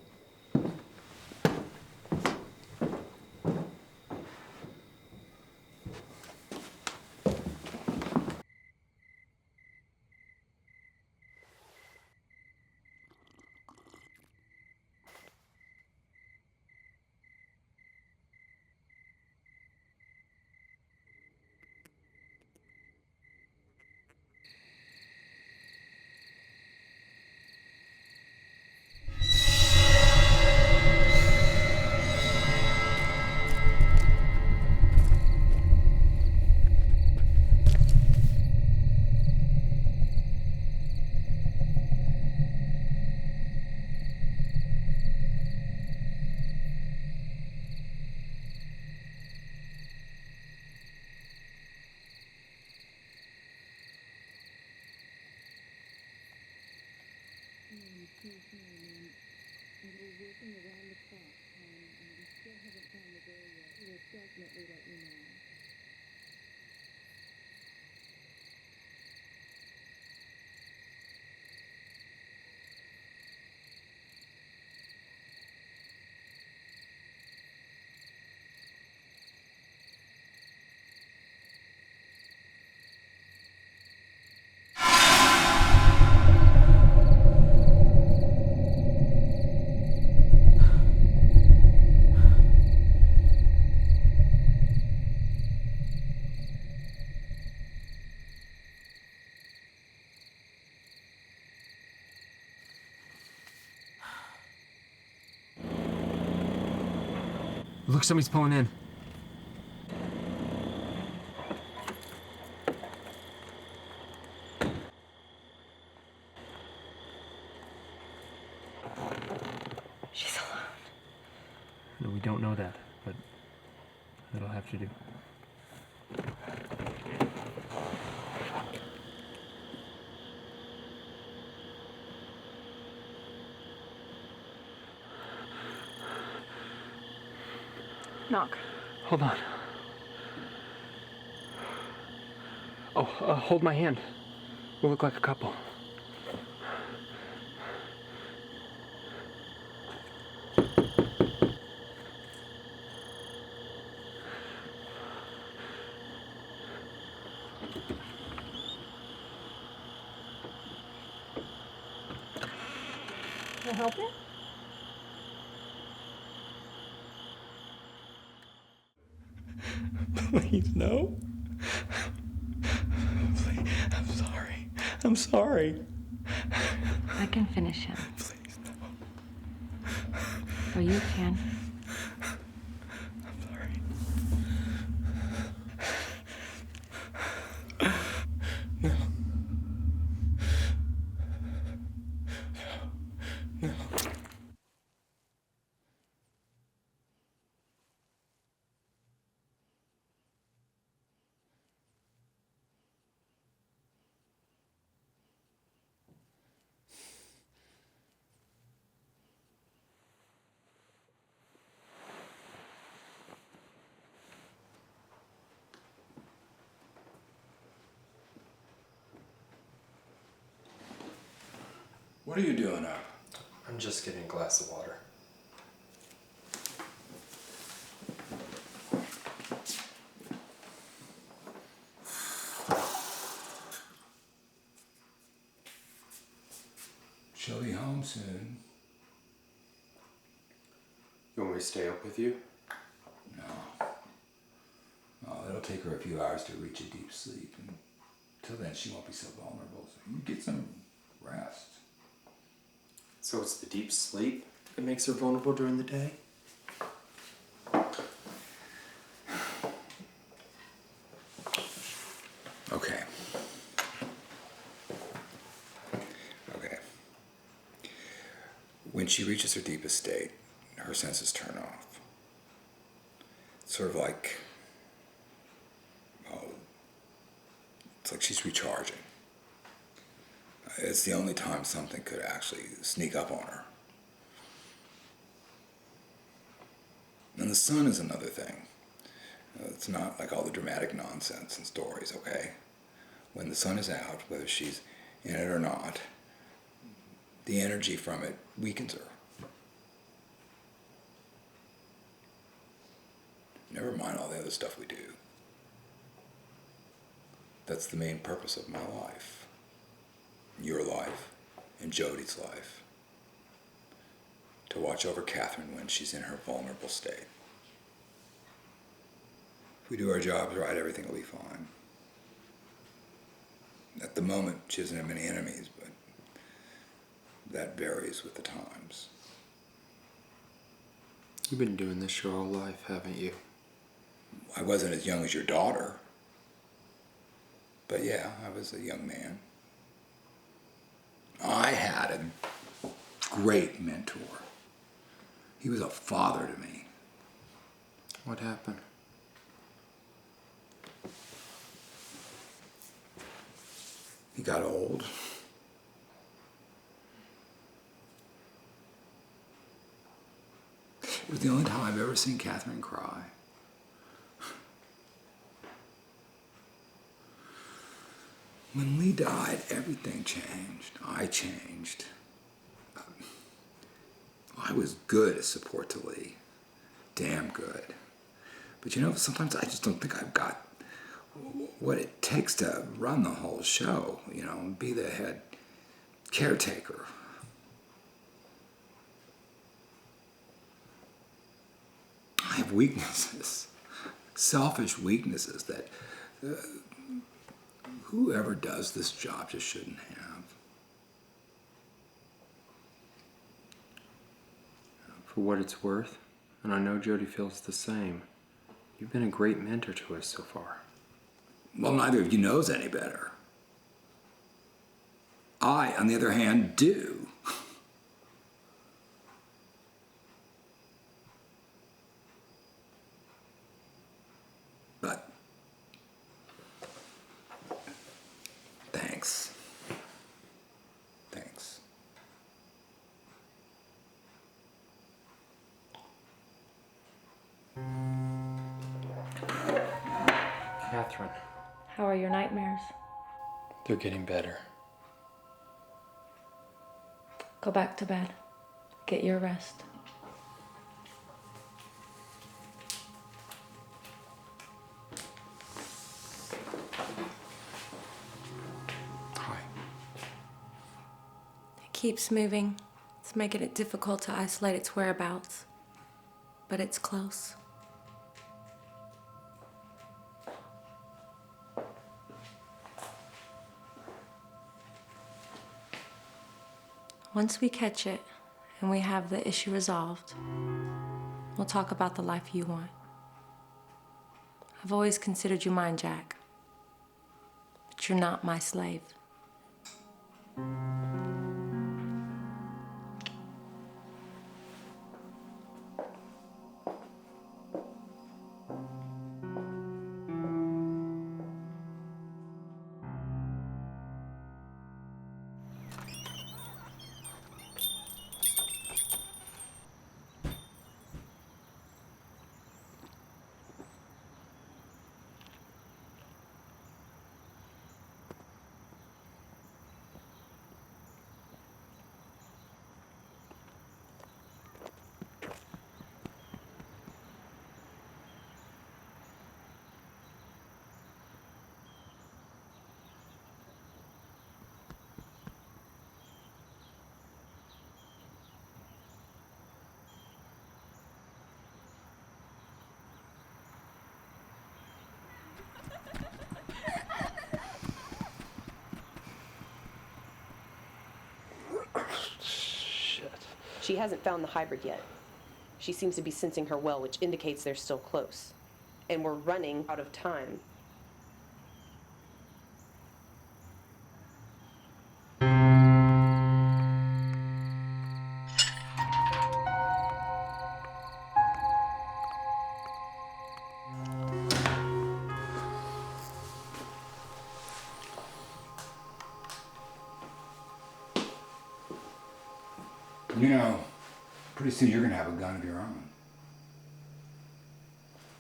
Look, somebody's pulling in. She's alone. No, we don't know that, but it'll have to do. Knock. Hold on. Oh, hold my hand. We'll look like a couple. I help you? Please, no. Please, I'm sorry. I'm sorry. I can finish him. Please, no. Or you can. I'm sorry. No. No. No. What are you doing up? I'm just getting a glass of water. She'll be home soon. You want me to stay up with you? No. Oh, it'll take her a few hours to reach a deep sleep. And until then, she won't be so vulnerable. So you get some rest. So it's the deep sleep that makes her vulnerable during the day? Okay. Okay. When she reaches her deepest state, her senses turn off. It's sort of like, oh, it's like she's recharging. It's the only time something could actually sneak up on her. And the sun is another thing. It's not like all the dramatic nonsense and stories, okay? When the sun is out, whether she's in it or not, the energy from it weakens her. Never mind all the other stuff we do. That's the main purpose of my life. Your life and Jody's life. To watch over Catherine when she's in her vulnerable state. If we do our jobs right, everything will be fine. At the moment, she doesn't have many enemies, but that varies with the times. You've been doing this your whole life, haven't you? I wasn't as young as your daughter. But yeah, I was a young man. I had a great mentor. He was a father to me. What happened? He got old. It was the only time I've ever seen Catherine cry. When Lee died, everything changed. I changed. I was good as support to Lee. Damn good. But you know, sometimes I just don't think I've got what it takes to run the whole show, you know, and be the head caretaker. I have weaknesses, selfish weaknesses that whoever does this job just shouldn't have. For what it's worth, and I know Jody feels the same, you've been a great mentor to us so far. Well, neither of you knows any better. I, on the other hand, do. But thanks. Thanks. Catherine. How are your nightmares? They're getting better. Go back to bed. Get your rest. Hi. It keeps moving. It's It's making it difficult to isolate its whereabouts, but it's close. Once we catch it and we have the issue resolved, we'll talk about the life you want. I've always considered you mine, Jack, but you're not my slave. She hasn't found the hybrid yet. She seems to be sensing her well, which indicates they're still close. And we're running out of time. You know, pretty soon you're gonna have a gun of your own.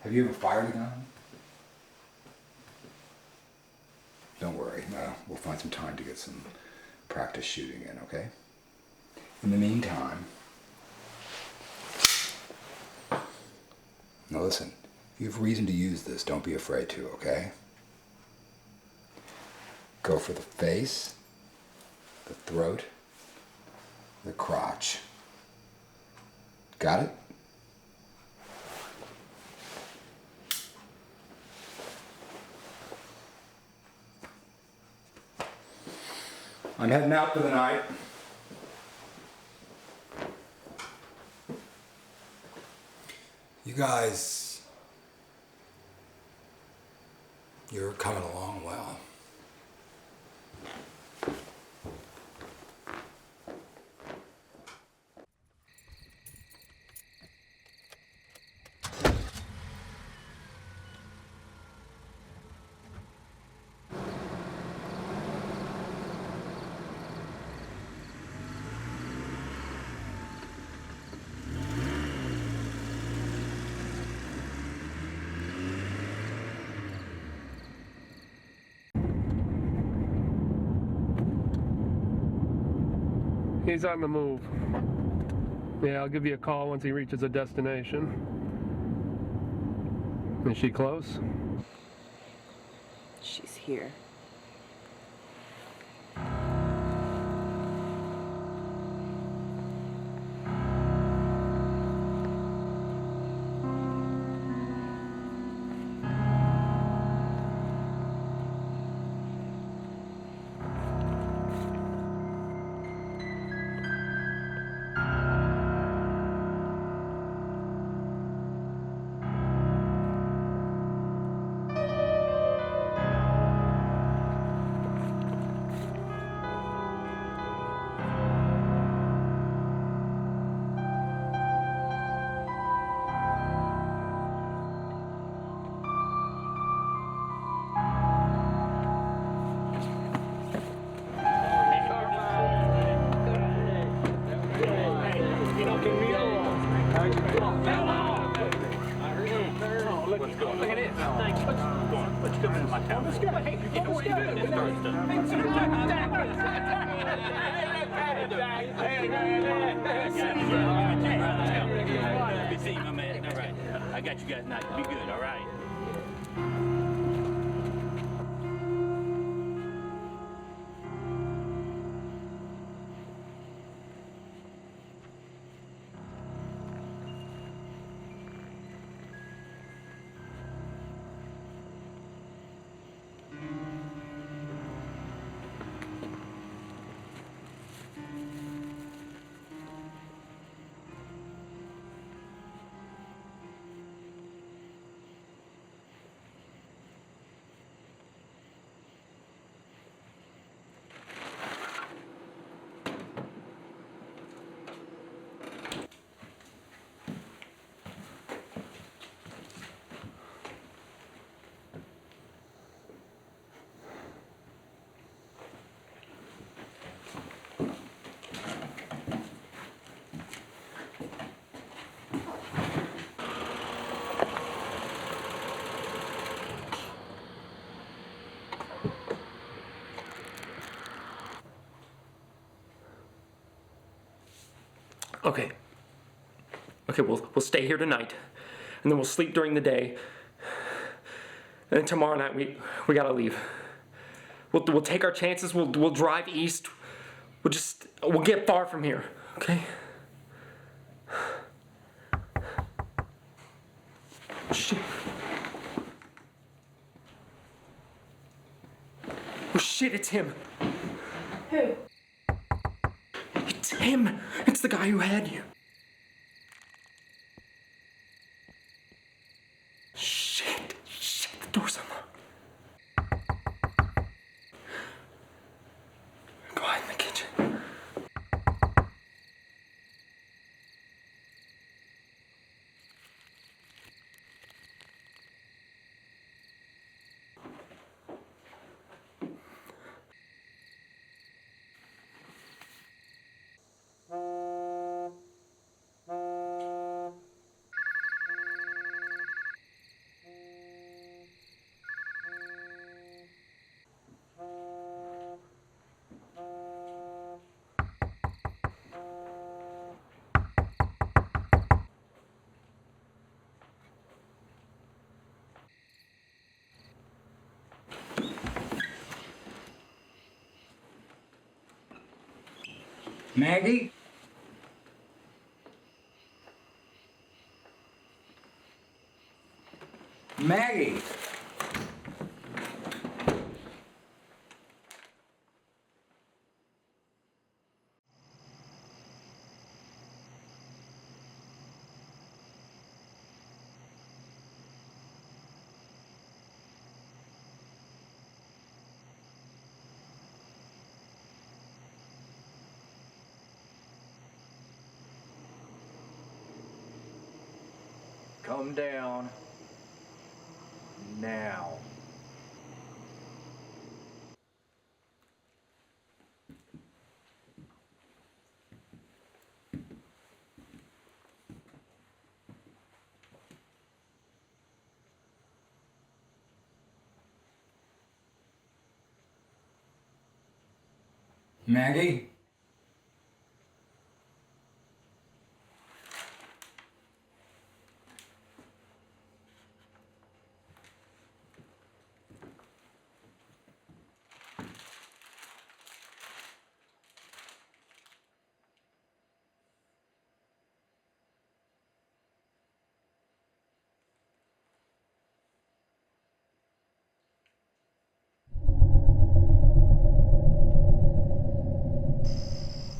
Have you ever fired a gun? Don't worry, we'll find some time to get some practice shooting in, okay? In the meantime, now listen, if you have reason to use this, don't be afraid to, okay? Go for the face, the throat, the crotch. Got it? I'm heading out for the night. You guys, you're coming along well. He's on the move. Yeah, I'll give you a call once he reaches a destination. Is she close? She's here. I got you guys now. Be good, all right? Okay. Okay, we'll stay here tonight, and then we'll sleep during the day. And then tomorrow night we gotta leave. We'll take our chances. We'll drive east. We'll get far from here. Okay. Shit. Oh shit! It's him. Who? It's him. It's the guy who had you. Shit, the door's unlocked. Go hide in the kitchen. Maggie? Maggie! Come down. Now. Maggie?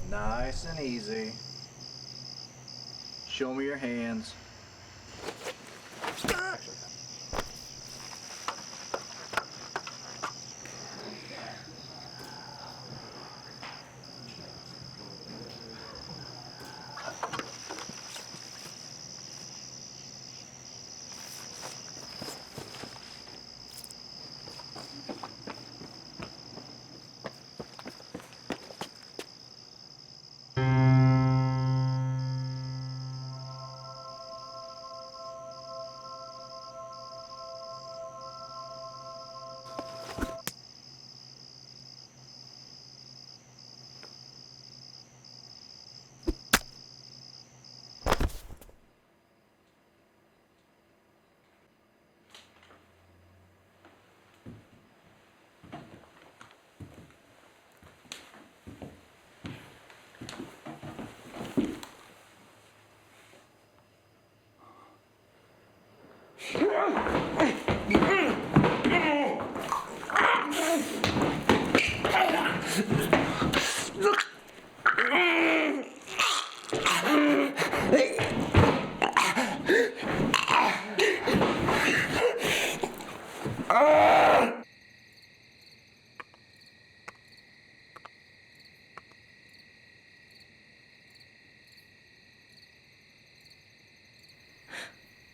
Nice and easy. Show me your hands.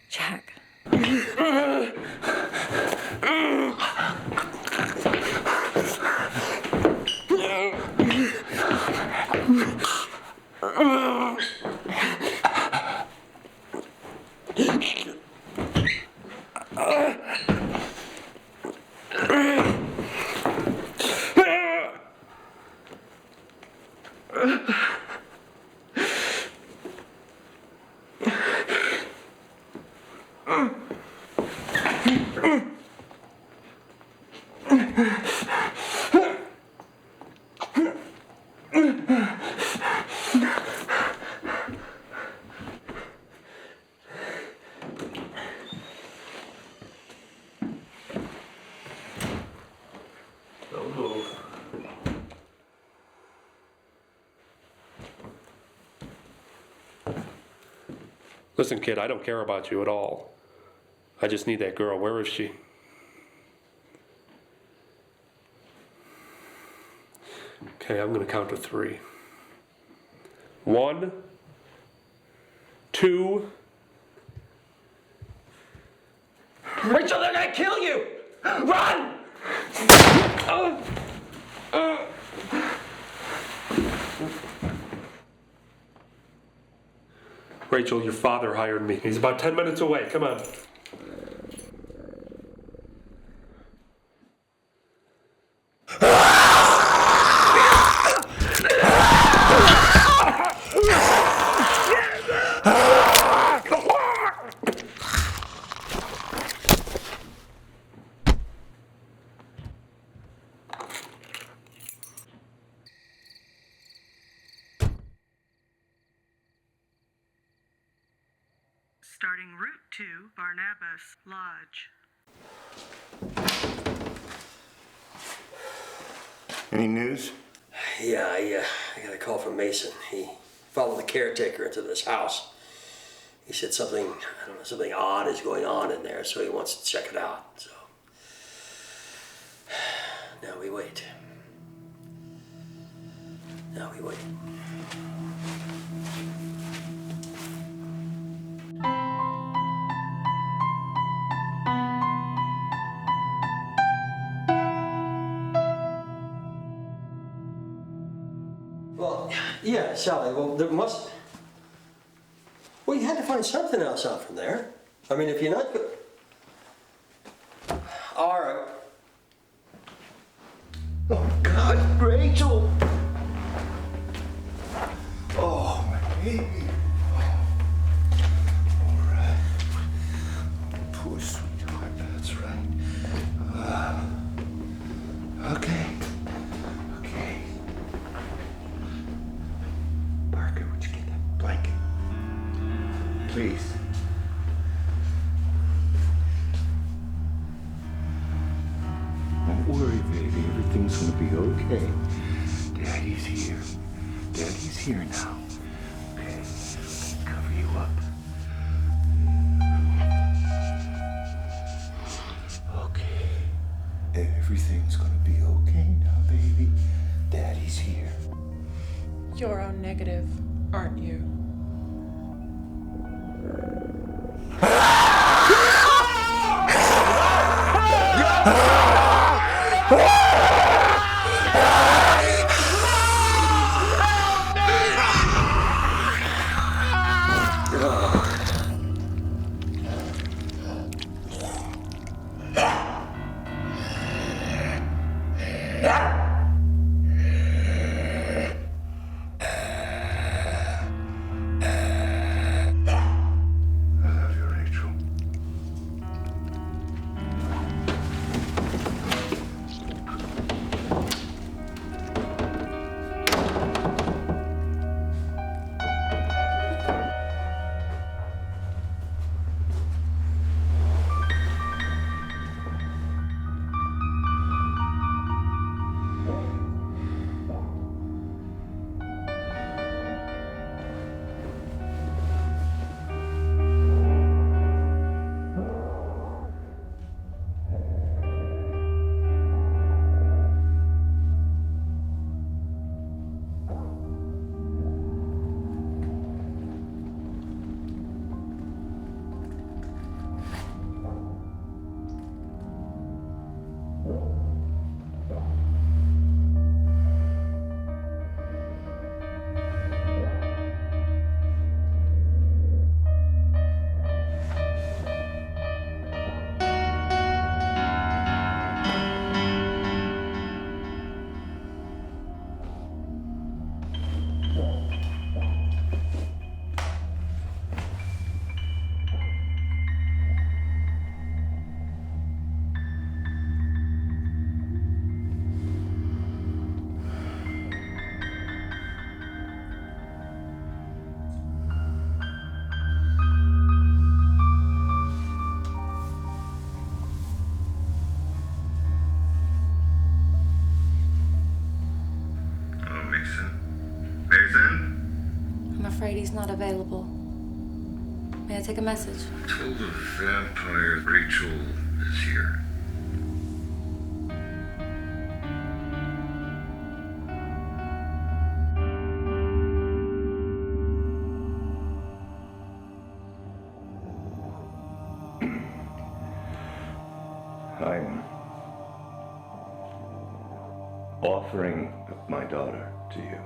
Jack. Don't move. Listen, kid, I don't care about you at all. I just need that girl. Where is she? Okay, I'm gonna count to 3. 1, 2. Rachel, they're gonna kill you! Run! Rachel, your father hired me. He's about 10 minutes away. Come on. Starting route to Barnabas Lodge. Any news? Yeah, I got a call from Mason. He followed the caretaker into this house. He said something, I don't know, something odd is going on in there, so he wants to check it out. So now we wait. Now we wait. Well, yeah, Sally, well, there must... Well, you had to find something else out from there. I mean, if you're not... All right. Oh, God, Rachel! Oh, my baby. All right. Poor sweetheart, that's right. Okay. Okay. Parker, would you get that blanket? Please. Don't worry, baby. Everything's gonna be okay. Daddy's here. Daddy's here now. Okay. Cover you up. Okay. Everything's gonna be okay now, baby. Daddy's here. You're O negative, aren't you? not available. May I take a message? Told the vampire Rachel is here. I'm offering my daughter to you.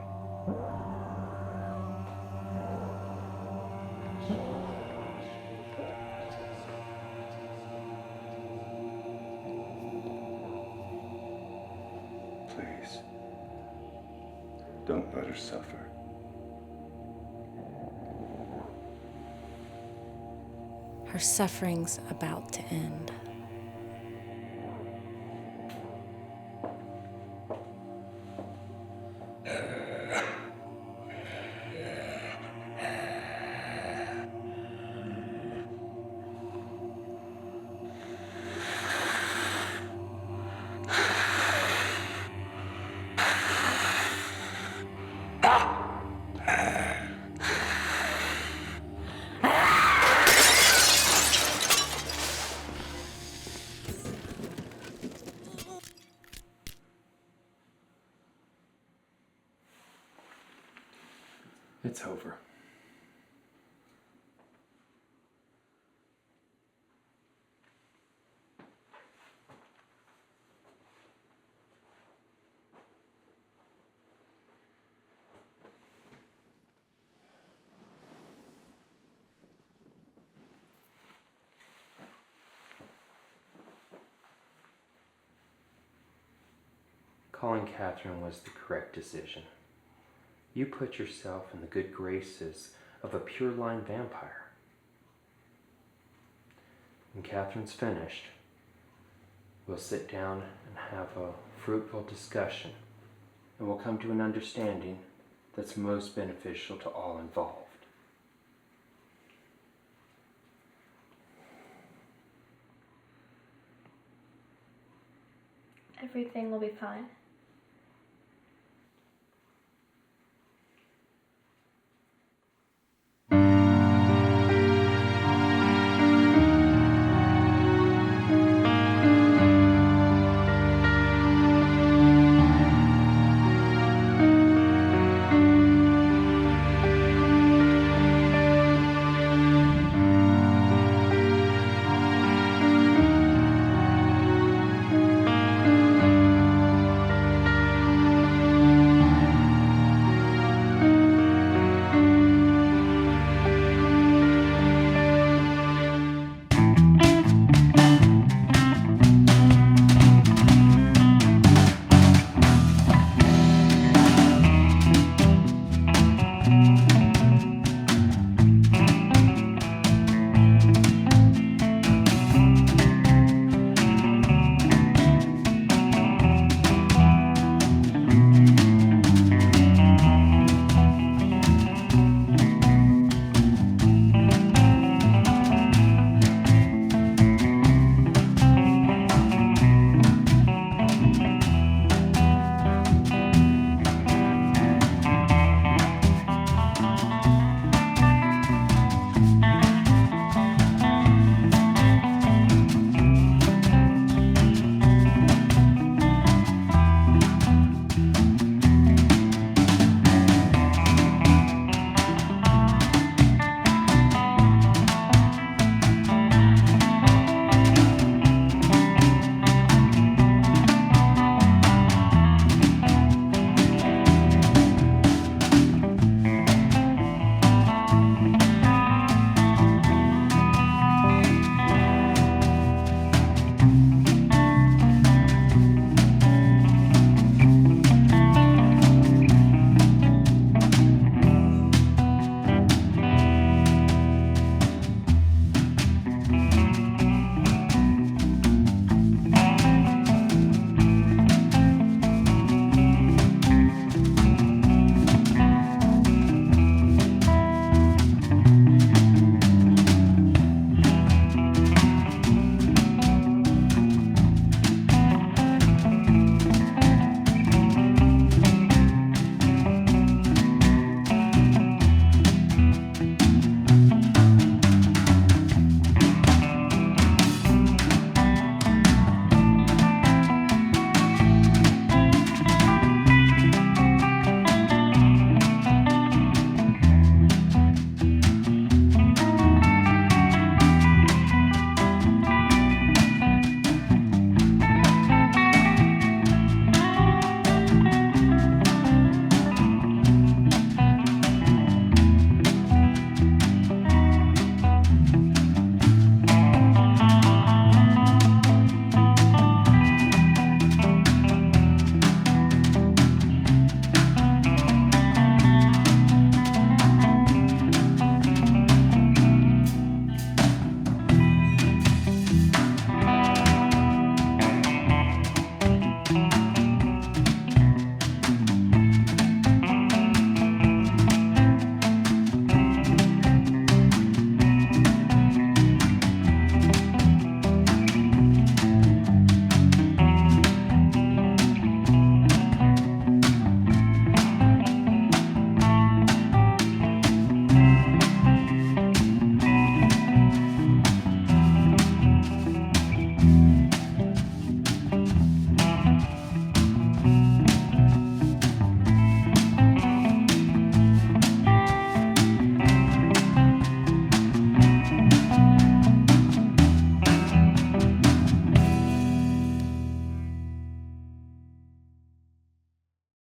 Please, don't let her suffer. Her suffering's about to end. It's over. Calling Catherine was the correct decision. You put yourself in the good graces of a pure line vampire. When Catherine's finished, we'll sit down and have a fruitful discussion, and we'll come to an understanding that's most beneficial to all involved. Everything will be fine.